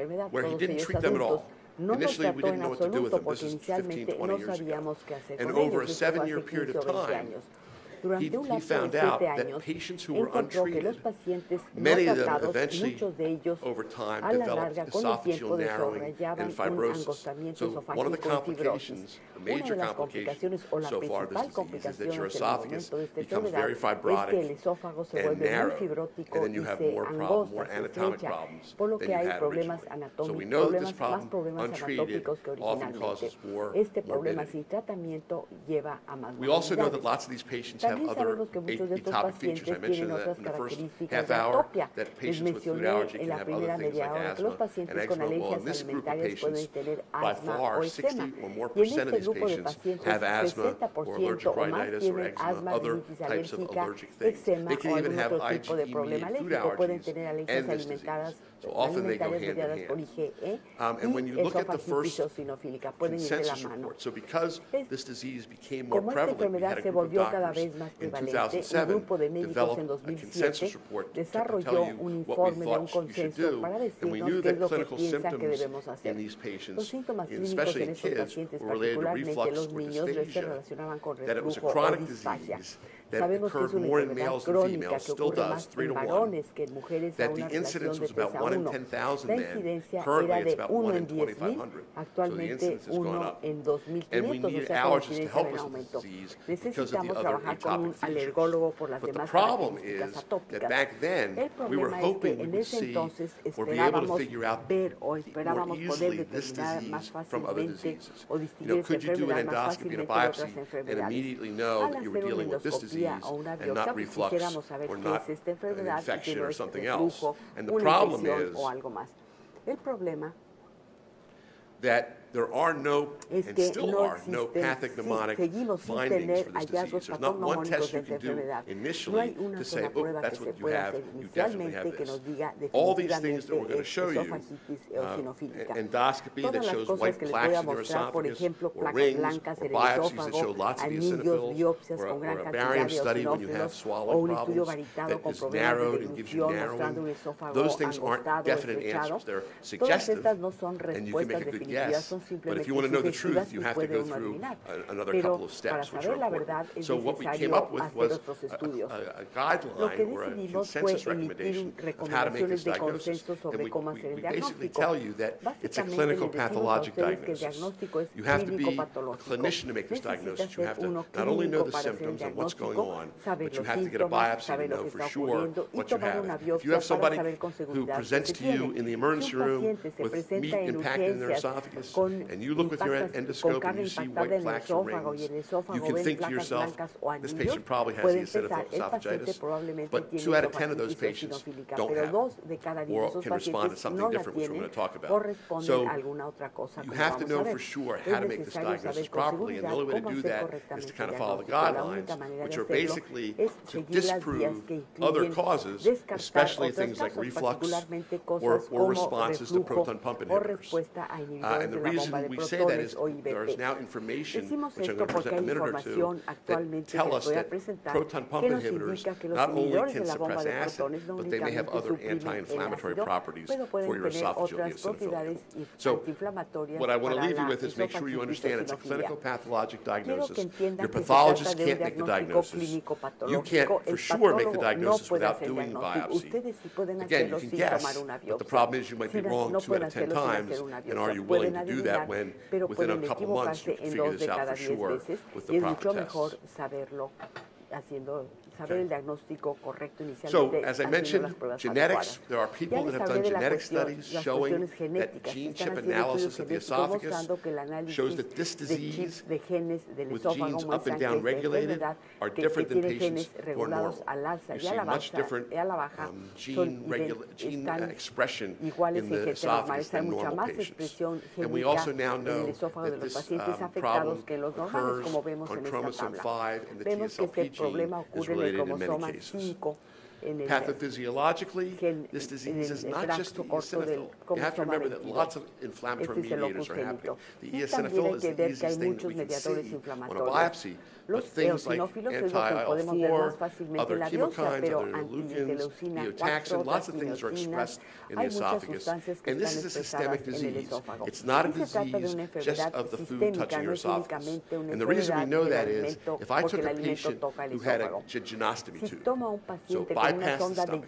S5: enfermedad,
S1: where he
S5: todos
S1: didn't
S5: ellos
S1: treat them at
S5: adultos.
S1: all.
S5: No los
S1: Initially, we
S5: trató
S1: didn't
S5: en
S1: know what to do with
S5: absoluto
S1: them. This
S5: porque
S1: is 15,
S5: inicialmente
S1: 20
S5: no
S1: years ago.
S5: sabíamos qué hacer
S1: And
S5: con
S1: over a
S5: ellos. Esto fue
S1: 7-year
S5: hace
S1: period
S5: 15
S1: of
S5: o 20
S1: time,
S5: años. Durante un
S1: he
S5: lapso de
S1: found
S5: 7
S1: out that
S5: años,
S1: patients who were
S5: encontró que los
S1: untreated,
S5: pacientes no
S1: many of them
S5: tratados,
S1: eventually,
S5: muchos de ellos,
S1: over time,
S5: a la
S1: developed
S5: larga, con el tiempo,
S1: esophageal narrowing
S5: desarrollaban
S1: and
S5: un
S1: fibrosis.
S5: angostamiento
S1: So one of the
S5: esofágico y fibrosis.
S1: complications, the
S5: Una
S1: major
S5: de las
S1: complication
S5: complicaciones o la
S1: so far of
S5: principal
S1: this disease is that your
S5: complicación en el
S1: esophagus
S5: momento de esta
S1: becomes
S5: enfermedad
S1: very
S5: es que el
S1: fibrotic
S5: esófago se
S1: and
S5: vuelve muy
S1: narrow,
S5: fibrótico
S1: and then you
S5: y
S1: have
S5: se
S1: more
S5: angosta, se
S1: anatomic
S5: estrecha,
S1: problems
S5: por lo
S1: than
S5: que
S1: you
S5: hay
S1: had
S5: problemas
S1: originally. So we
S5: anatómicos,
S1: know that this
S5: más
S1: problem,
S5: problemas
S1: untreated,
S5: anatómicos que
S1: often
S5: originalmente.
S1: causes more
S5: Este problema
S1: morbidity.
S5: sin tratamiento lleva a más
S1: We also know
S5: morbilidad.
S1: that lots of these patients have other atopic features. I mentioned that in the first half hour, that patients with food allergy can have other things like asthma and eczema. Well, in this group of patients, by far, 60 or more percent of these patients have asthma or allergic rhinitis or eczema, other types of allergic things. They can even have IgE-mediated food allergies and this disease. So often they go hand in hand. And when you look at the first consensus report, so because this disease became more prevalent, we had a group of doctors in 2007 develop a consensus report to tell you what we thought you should do. And we knew that clinical symptoms in these patients, especially in kids, were related to reflux or dysphagia, that it was a chronic disease that occurred more in males than females, still does, 3 to 1, that the incidence was about 1 in 10,000 men. Currently, it's about 1 in 2,500. So the incidence has gone up. And we need allergists to help us with this disease because of the other atopic features. But the problem is that back then, we were hoping we would see or be able to figure out more easily this disease from other diseases. You know, could you do an endoscopy and a biopsy and immediately know that you were dealing with this disease and not reflux or not an infection or something else? And the problem is that there are no, and still are, no pathognomonic findings for this disease. There's not one test you can do initially to say, oh, that's what you have, you definitely have this. All these things that we're going to show you, endoscopy that shows white plaques in your esophagus, or rings, or biopsies that show lots of eosinophils, or a barium study when you have swallowing problems that is narrowed and gives you narrowing. Those things aren't definite answers. They're suggestive, and you can make a good guess. But if you want to know the truth, you have to go through another couple of steps, which are important. So what we came up with was a guideline or a consensus recommendation of how to make this diagnosis. And we basically tell you that it's a clinical pathologic diagnosis. You have to be a clinician to make this diagnosis. You have to not only know the symptoms and what's going on, but you have to get a biopsy to know for sure what you have. If you have somebody who presents to you in the emergency room with meat impacted in their esophagus, and you look with your endoscope and you see white plaques or rings, you can think to yourself, this patient probably has esophagitis, but 2 out of 10 of those patients don't have it, or can respond to something different, which we're going to talk about. So you have to know for sure how to make this diagnosis properly, and the only way to do that is to kind of follow the guidelines, which are basically to disprove other causes, especially things like reflux or responses to proton pump inhibitors. And the reason we say that is there is now information, which I'm going to present in a minute or two, that tell us that proton pump inhibitors not only can suppress acid, but they may have other anti-inflammatory proproperties for your esophageal eosinophil. So what I want to leave you with is make sure you understand it's a clinical pathologic diagnosis. Your pathologist can't make the diagnosis. You can't for sure make the diagnosis without doing biopsy. Again, you can guess, but the problem is you might be wrong 2 out of 10 times, and are you willing to do that when within a couple months you can figure this out for sure with the proper tests? So, as I mentioned, genetics, there are people that have done genetic studies showing that gene chip analysis of the esophagus shows that this disease with genes up and down regulated are different than patients who are normal. You see much different gene expression in the esophagus than normal patients. And we also now know that this problem occurs on chromosome 5, and the TSLP gene is related in many cases. Pathophysiologically, this disease is not just the eosinophil. You have to remember that lots of inflammatory mediators are happening. The eosinophil is the easiest thing that we can see on a biopsy, but things like anti-IL-4, other chemokines, other interleukins, neotaxin, lots of things are expressed in the esophagus. And this is a systemic disease. It's not a disease just of the food touching your esophagus. And the reason we know that is if I took a patient who had a jejunostomy tube, so bypass the stomach,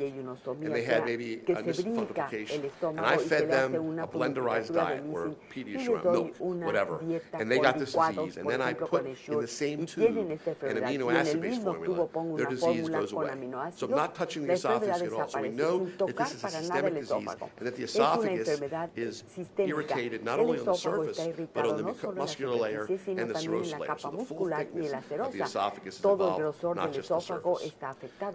S1: and they had maybe a fundoplication, and I fed them a blenderized diet or Pediasure milk, whatever, and they got this disease, and then I put in the same tube an amino acid-based formula, their disease goes away. So I'm not touching the esophagus at all. So we know that this is a systemic disease, and that the esophagus is irritated not only on the surface, but on the muscular layer and the serous layer. So the full thickness of the esophagus is involved, not just the surface.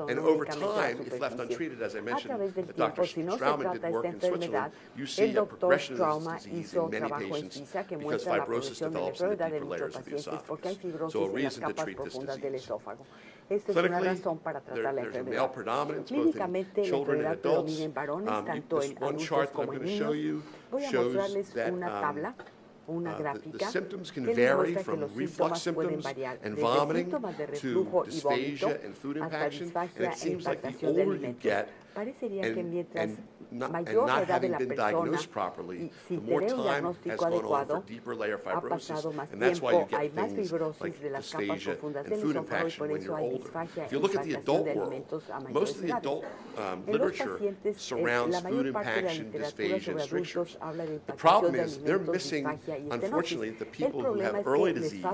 S1: And over time, if left untreated, as I mentioned, that Dr. Straumann did work in Switzerland, you see a progression of this disease in many patients because fibrosis develops in the deeper layers of the esophagus. So a reason to treat this disease. Clinically, there's a male predominance both in children and adults. This one chart that I'm going to show you shows that the symptoms can vary from reflux symptoms and vomiting to dysphagia and food impaction, and it seems like the older you get, and not having been diagnosed properly, the more time has gone on for deeper layer fibrosis, and that's why you get things like dysphagia and food impaction when you're older. If you look at the adult world, most of the adult literature surrounds food impaction, dysphagia, and strictures. The problem is they're missing, unfortunately, the people who have early disease,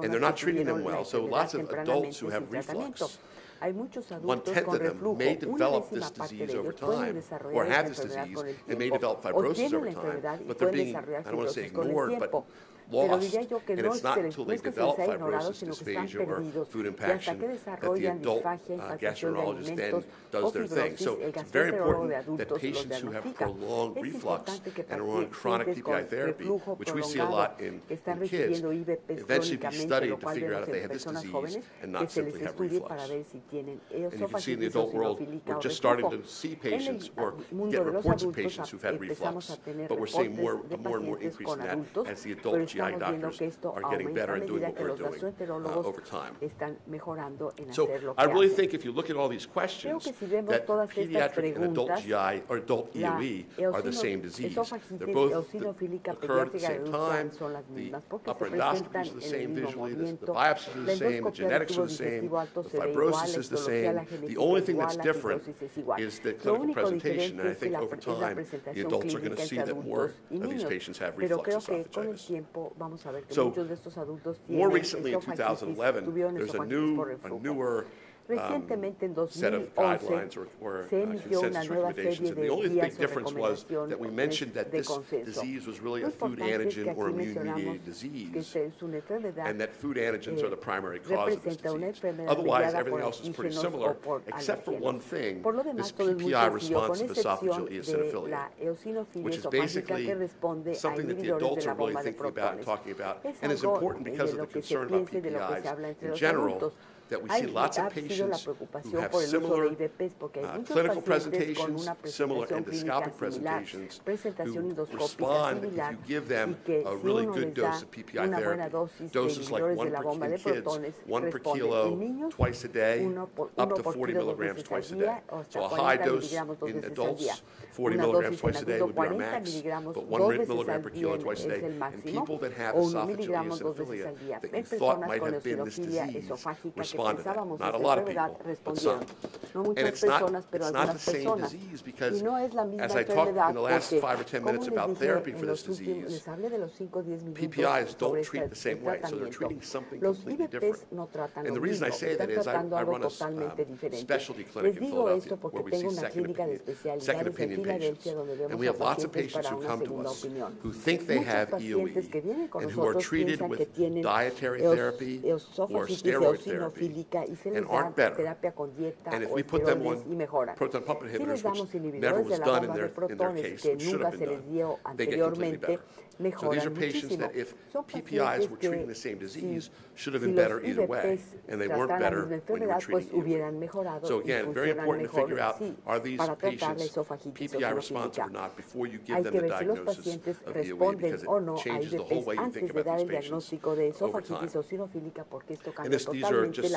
S1: and they're not treating them well, so lots of adults who have reflux. 1/10 of them may develop this disease over time, or have this disease, and may develop fibrosis over time, but they're being, I don't want to say ignored, but lost, and it's not until they develop fibrosis, dysphagia, or food impaction that the adult gastroenterologist then does their thing. So it's very important that patients who have prolonged reflux and are on chronic PPI therapy, which we see a lot in kids, eventually be studied to figure out if they have this disease and not simply have reflux. And you can see in the adult world, we're just starting to see patients or get reports of patients who've had reflux, but we're seeing more and more increase in that as the adult GI doctors are getting better and doing what we're doing over time. So I really think if you look at all these questions, that pediatric and adult GI or adult EOE are the same disease. They're both occur at the same time. The upper endoscopies are the same visually. The biopsies are the same. The genetics are the same. The fibrosis is the same. The only thing that's different is the clinical presentation, and I think over time the adults are going to see that more of these patients have reflux esophagitis. So more recently in 2011, there's a newer set of guidelines or consensus recommendations, and the only big difference was that we mentioned that this disease was really a food antigen or immune-mediated disease, and that food antigens are the primary cause of this disease. Otherwise, everything else is pretty similar, except for one thing, this PPI responsive esophageal eosinophilia, which is basically something that the adults are really thinking about and talking about, and is important because of the concern about PPIs in general, that we see lots of patients who have similar clinical presentations, similar endoscopic presentations, who respond if you give them a really good dose of PPI therapy. Doses like 1 per kids, 1 per kilo twice a day, up to 40 milligrams twice a day. So a high dose in adults, 40 milligrams twice a day would be our max, but 1 milligram per kilo twice a day. And people that have esophageal eosinophilia that you thought might have been this disease respond to that. Not a lot of people, but some. And it's not the same disease because, as I talked in the last 5 or 10 minutes about therapy for this disease, PPIs don't treat the same way, so they're treating something completely different. And the reason I say that is I run a specialty clinic in Philadelphia where we see second opinion patients. And we have lots of patients who come to us who think they have EOE and who are treated with dietary therapy or steroid therapy and aren't better. And if we put them on proton pump inhibitors, which never was done in their case, which should have been done, they get completely better. So these are patients that if PPIs were treating the same disease, should have been better either way, and they weren't better when you were treating EOE. So again, very important to figure out, are these patients PPI responsive or not before you give them the diagnosis of EOE, because it changes the whole way you think about these patients over time. And these are just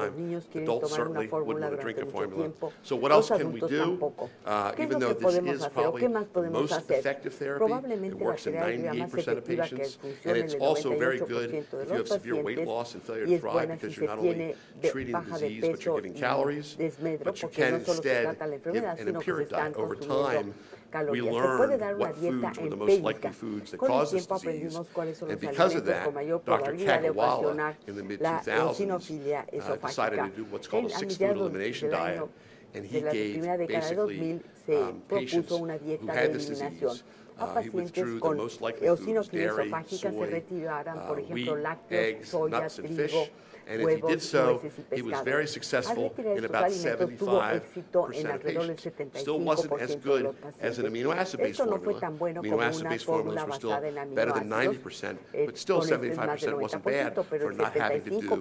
S5: time. Adults certainly wouldn't want to drink a formula. So what else can we do? Even though this is probably the most effective therapy, it works in 98% of patients, and it's also very good if you have severe weight loss and failure to thrive, because you're not only treating the disease, but you're giving calories, but you can instead give an empiric diet. Over time, we learned what foods were the most likely foods that cause this disease, and because of that, Dr. Kagawala in the mid-2000s decided to do what's called a 6-food elimination diet, and he gave basically patients who had this disease, he withdrew the most likely foods, dairy, soy, wheat, eggs, nuts, and fish, And if he did so, he was very successful in about 75% of patients. Still wasn't as good as an amino acid-based formula. Amino acid-based formulas were still better than 90%, but still 75% wasn't bad for not having to do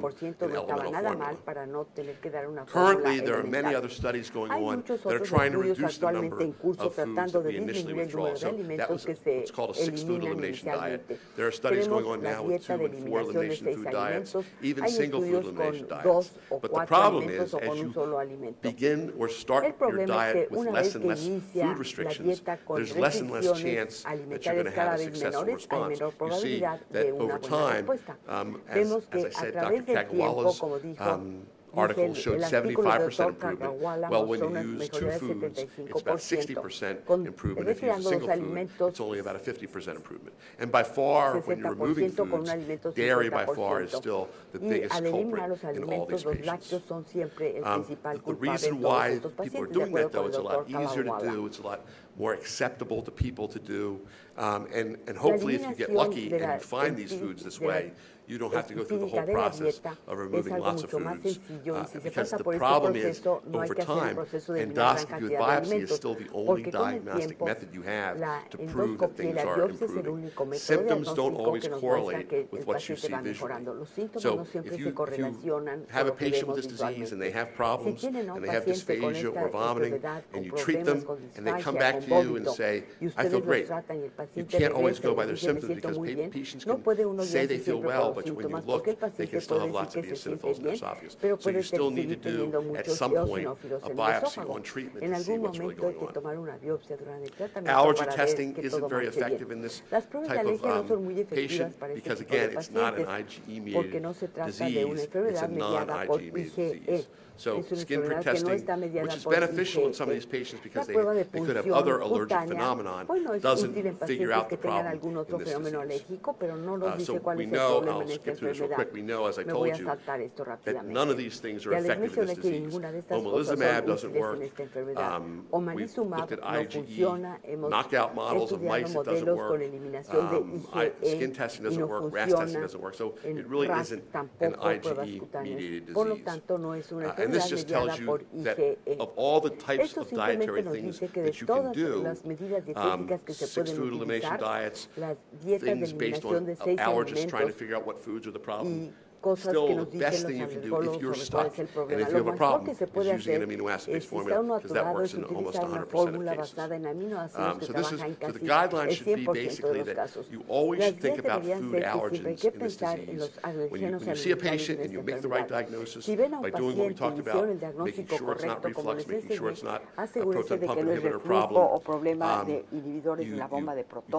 S5: an elemental formula. Currently, there are many other studies going on that are trying to reduce the number of foods that we initially withdraw. So that was what's called a 6-food elimination diet. There are studies going on now with 2 and 4 elimination food diets, even single-food elimination diets. But the problem is, as you begin or start your diet with less and less food restrictions, there's less and less chance that you're going to have a successful response. You see that over time, as I said, Dr. Kagawalla's article showed 75% improvement. Well, when you use 2 foods, it's about 60% improvement. If you use a single food, it's only about a 50% improvement. And by far, when you're removing foods, dairy by far is still the biggest culprit in all these patients. The reason why people are doing that, though, it's a lot easier to do, it's a lot more acceptable to people to do, and hopefully if you get lucky and you find these foods this way, you don't have to go through the whole process of removing lots of foods, because the problem is, over time, endoscopy with biopsy is still the only diagnostic method you have to prove that things are improving. Symptoms don't always correlate with what you see visually. So if you have a patient with this disease and they have problems, and they have dysphagia or vomiting, and you treat them, and they come back to you and say, I feel great. You can't always go by their symptoms, because patients can say they feel well, but when you look, they can still have lots of eosinophils in their esophagus. So you still need to do, at some point, a biopsy on treatment to see what's really going on. Allergy testing isn't very effective in this type of patient, because again, it's not an IgE-mediated disease, it's a non-IgE-mediated disease. So skin prick testing, which is beneficial in some of these patients because they could have other allergic phenomenon, doesn't figure out the problem in this disease. So we know, I'll skip through this real quick, we know, as I told you, that none of these things are effective in this disease. Omalizumab doesn't work. We've looked at IgE knockout models of mice, it doesn't work. Skin testing doesn't work, RAS testing doesn't work. So it really isn't an IgE-mediated disease. And this just tells you that of all the types of dietary things that you can do, 6-food elimination diets, things based on allergists trying to figure out what foods are the problem, still the best thing you can do if you're stuck and if you have a problem is using an amino acid-based formula, because that works in almost 100% of cases. So the guidelines should be basically that you always should think about food allergens in this disease. When you see a patient and you make the right diagnosis by doing what we talked about, making sure it's not reflux, making sure it's not a proton pump inhibitor problem, you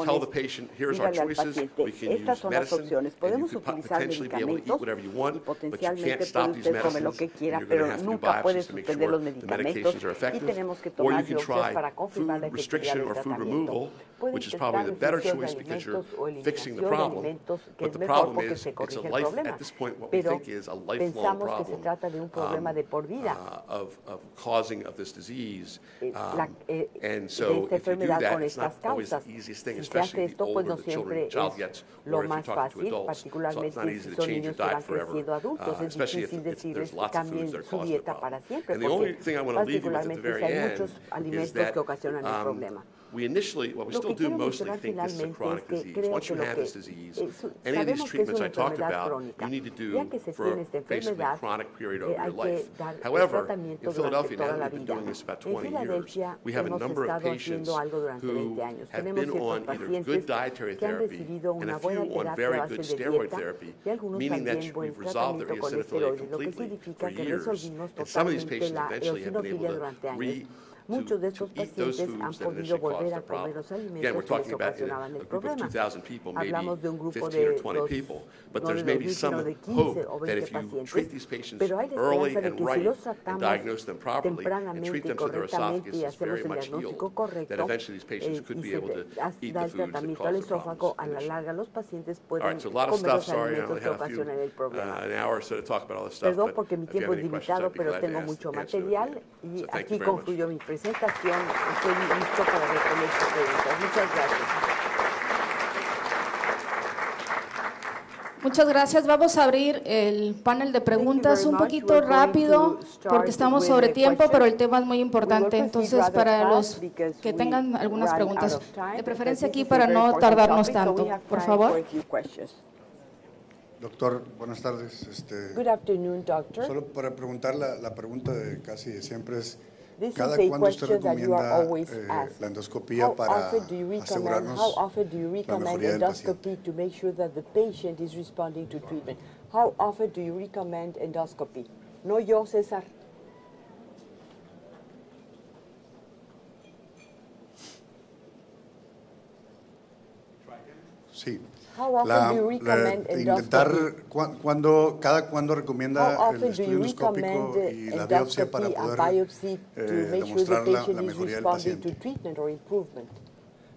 S5: tell the patient, here's our choices, we can use medicine, and you could potentially be able to eat whatever you want, but you can't stop these medicines, and you're going to have to do biopsies to make sure the medications are effective. Or you can try food restriction or food removal, which is probably the better choice because you're fixing the problem. But the problem is, it's a life, at this point, what we think is a lifelong problem of causing of this disease. And so if you do that, it's not always the easiest thing, especially the older the child gets, or if you're talking to adults. So it's not easy to change your diet forever, especially if there's lots of foods that are causing the problem. And the only thing I want to leave you with at the very end is that we initially, well, we still do mostly think this is a chronic disease. Once you have this disease, any of these treatments I talked about, you need to do for basically a chronic period of your life. However, in Philadelphia, now that we've been doing this about 20 years, we have a number of patients who have been on either good dietary therapy and a few on very good steroid therapy, meaning that we've resolved their eosinophilia completely for years. And some of these patients eventually have been able to eat those foods that initially caused the problem. Again, we're talking about a group of 2,000 people, maybe 15 or 20 people, but there's maybe some hope that if you treat these patients early and right and diagnose them properly and treat them so their esophagus is very much healed, that eventually these patients could be able to eat the foods that cause the problems. All right, so a lot of stuff. Sorry, I only have an hour or so to talk about all this stuff, but if you have any questions, I'd be glad to answer them. So thank you very much.
S1: Presentación, estoy listo para responder sus preguntas. Muchas gracias.
S2: Muchas gracias. Vamos a abrir el panel de preguntas un poquito rápido porque estamos sobre tiempo, pero el tema es muy importante. Entonces, para los que tengan algunas preguntas, de preferencia aquí para no tardarnos tanto, por favor.
S6: Doctor, buenas tardes.
S1: Good afternoon, doctor.
S6: Solo para preguntar, la pregunta de casi siempre es,
S1: This
S6: ¿cada
S1: is a
S6: cuándo usted
S1: question that you are
S6: recomienda
S1: always asked.
S6: la endoscopía para asegurarnos
S1: How often do you
S6: la
S1: recommend
S6: mejoría del paciente?
S1: endoscopy to make sure that the patient is responding to treatment? How often do you recommend endoscopy? No yo, César.
S6: Sí.
S1: How often do you recommend
S6: intentar,
S1: endoscopy?
S6: cada cuándo recomienda
S1: How
S6: el
S1: often do
S6: estudio
S1: you
S6: endoscópico
S1: recommend
S6: y la biopsia para
S1: endoscopy and
S6: poder
S1: biopsy to make sure
S6: demostrar
S1: the
S6: la
S1: patient is
S6: mejoría del
S1: responding to
S6: paciente?
S1: treatment or improvement?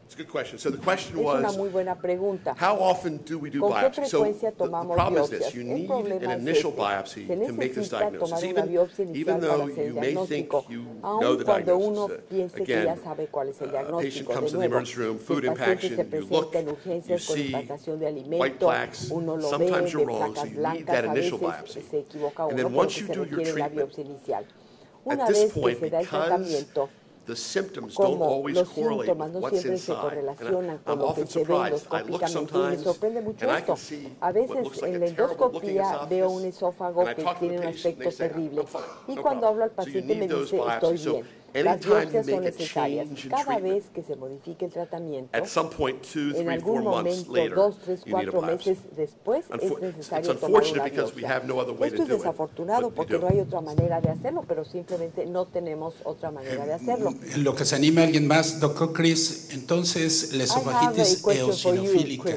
S5: It's a good question. So the question
S1: Es una
S5: was,
S1: muy buena pregunta.
S5: how often do we do
S1: ¿Con qué
S5: biopsy? So
S1: frecuencia
S5: the
S1: tomamos
S5: problem is
S1: biopsias?
S5: this, you
S1: El
S5: need
S1: problema
S5: an
S1: es
S5: initial
S1: este.
S5: biopsy
S1: Se
S5: to make this
S1: necesita
S5: diagnosis.
S1: tomar una biopsia
S5: Even
S1: inicial
S5: though
S1: para hacer
S5: you
S1: el
S5: may think
S1: diagnóstico,
S5: you know
S1: aun
S5: the
S1: cuando uno
S5: diagnosis.
S1: piense que ya
S5: Again,
S1: sabe cuál es el
S5: patient
S1: diagnóstico.
S5: comes
S1: De
S5: in the
S1: nuevo,
S5: emergency room, food
S1: el paciente se
S5: impaction, you look,
S1: presenta en
S5: you
S1: urgencias con
S5: see
S1: impactación de
S5: white
S1: alimento,
S5: plaques,
S1: uno lo ve,
S5: sometimes you're
S1: de
S5: wrong, so
S1: placas
S5: you need
S1: blancas,
S5: that
S1: a
S5: initial
S1: veces
S5: biopsy.
S1: se equivoca
S5: And
S1: uno
S5: then once
S1: porque
S5: you
S1: se
S5: do your
S1: requiere la
S5: treatment,
S1: biopsia inicial.
S5: at
S1: Una
S5: this
S1: vez que
S5: point,
S1: se da el
S5: because
S1: tratamiento,
S5: the symptoms don't
S1: como
S5: always
S1: los
S5: correlate
S1: síntomas
S5: with
S1: no
S5: what's
S1: siempre se
S5: inside.
S1: correlacionan
S5: And
S1: con
S5: I'm
S1: lo que
S5: often
S1: se ve
S5: surprised. I look
S1: endoscópicamente y me
S5: sometimes
S1: sorprende mucho
S5: and I
S1: esto.
S5: can see
S1: A
S5: what
S1: veces
S5: looks like
S1: en
S5: a
S1: la
S5: terrible looking
S1: endoscopía veo un
S5: esophagus,
S1: esófago
S5: and I
S1: que
S5: talk to
S1: tiene
S5: the
S1: un
S5: patient,
S1: aspecto
S5: they say,
S1: terrible.
S5: "I'm fine,
S1: Y
S5: no
S1: cuando hablo al
S5: problem." So you
S1: paciente me
S5: need those
S1: dice, estoy
S5: biopsies. So
S1: bien. Las
S5: anytime you
S1: biopsias son
S5: make a
S1: necesarias.
S5: change in
S1: Cada
S5: treatment,
S1: vez que se modifique el tratamiento,
S5: at some point, 2,
S1: en
S5: 3, 4
S1: algún
S5: months
S1: momento,
S5: later,
S1: 2, 3,
S5: you need a
S1: 4
S5: biopsy.
S1: meses después, es
S5: It's
S1: necesario tomar
S5: unfortunate
S1: una
S5: because we
S1: biopsia.
S5: have no other way to
S1: Esto es
S5: do it,
S1: desafortunado
S5: but you
S1: porque
S5: do.
S1: no hay otra manera de hacerlo, pero simplemente no tenemos otra manera de hacerlo.
S7: En lo que se anime a alguien más, doctor Chris, entonces la esofagitis eosinofílica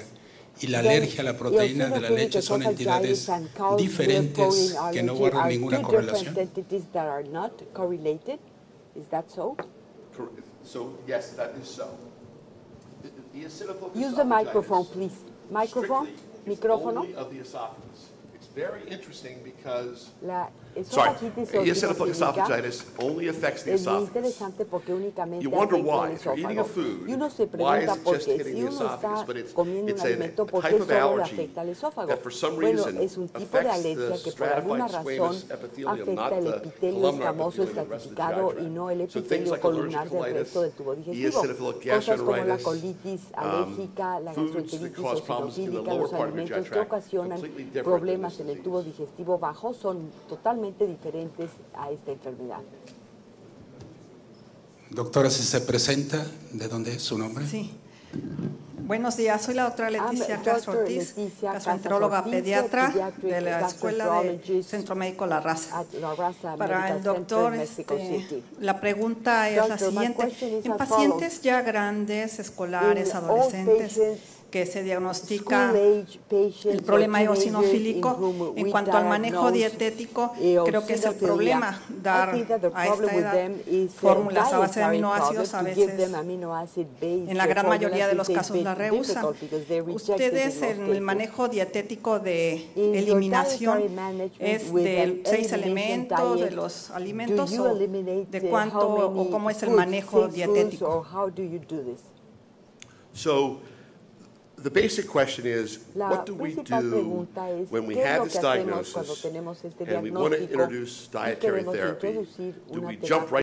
S7: y la alergia a la proteína de la leche son entidades diferentes que no guardan ninguna correlación.
S1: Is that so?
S5: So, yes, that is so.
S1: Use the microphone, please. Microphone, micrófono.
S5: Only of the esophagus. It's very interesting because
S1: La
S5: sorry,
S1: esofagitis
S5: eosinophilic
S1: eosinofílica
S5: esophagitis only affects the
S1: es muy
S5: esophagus.
S1: interesante porque únicamente
S5: You wonder
S1: afecta
S5: why.
S1: el
S5: If you're eating a
S1: esófago.
S5: food,
S1: Y uno se
S5: why
S1: pregunta
S5: is it
S1: por
S5: just
S1: qué.
S5: hitting
S1: Si
S5: the
S1: uno
S5: esophagus?
S1: está
S5: But it's
S1: comiendo un
S5: a
S1: alimento, ¿por qué
S5: type of
S1: solo le
S5: allergy
S1: afecta al esófago?
S5: that for some
S1: Bueno,
S5: reason
S1: es un tipo de
S5: affects the
S1: alergia que por alguna
S5: stratified
S1: razón
S5: squamous epithelium,
S1: afecta
S5: not
S1: el
S5: the
S1: epitelio
S5: columnar
S1: escamoso
S5: epithelium of the rest of the
S1: estratificado
S5: GI
S1: y no el
S5: tract. So things
S1: epitelio
S5: like
S1: columnar del
S5: allergic
S1: resto del tubo
S5: colitis,
S1: digestivo.
S5: eosinophilic
S1: Cosas como la
S5: gastroenteritis,
S1: colitis alérgica, la
S5: foods that
S1: gastroenteritis
S5: cause problems in the
S1: eosinofílica,
S5: lower
S1: los
S5: part of your GI
S1: alimentos que
S5: tract,
S1: ocasionan
S5: completely different than
S1: problemas
S5: this
S1: en el
S5: disease.
S1: tubo digestivo bajo son totalmente diferentes a esta enfermedad.
S7: Doctora, si se presenta, ¿de dónde es su nombre?
S8: Sí. Buenos días, soy la doctora Leticia Castro Ortiz, gastroenteróloga pediatra de la Escuela de Centro Médico La Raza. Para el doctor, la pregunta es la siguiente. En pacientes ya grandes, escolares, adolescentes, que se diagnostica el problema eosinofílico, en cuanto al manejo dietético, creo que es el problema dar a esta edad fórmulas a base de aminoácidos, a veces en la gran mayoría de los casos la rehusan. Ustedes en el manejo dietético de eliminación es de 6 elementos de los alimentos o de cuánto o cómo es el manejo dietético.
S5: So, the basic question is, what do we do when we have this diagnosis and we want to introduce dietary therapy? Do we jump right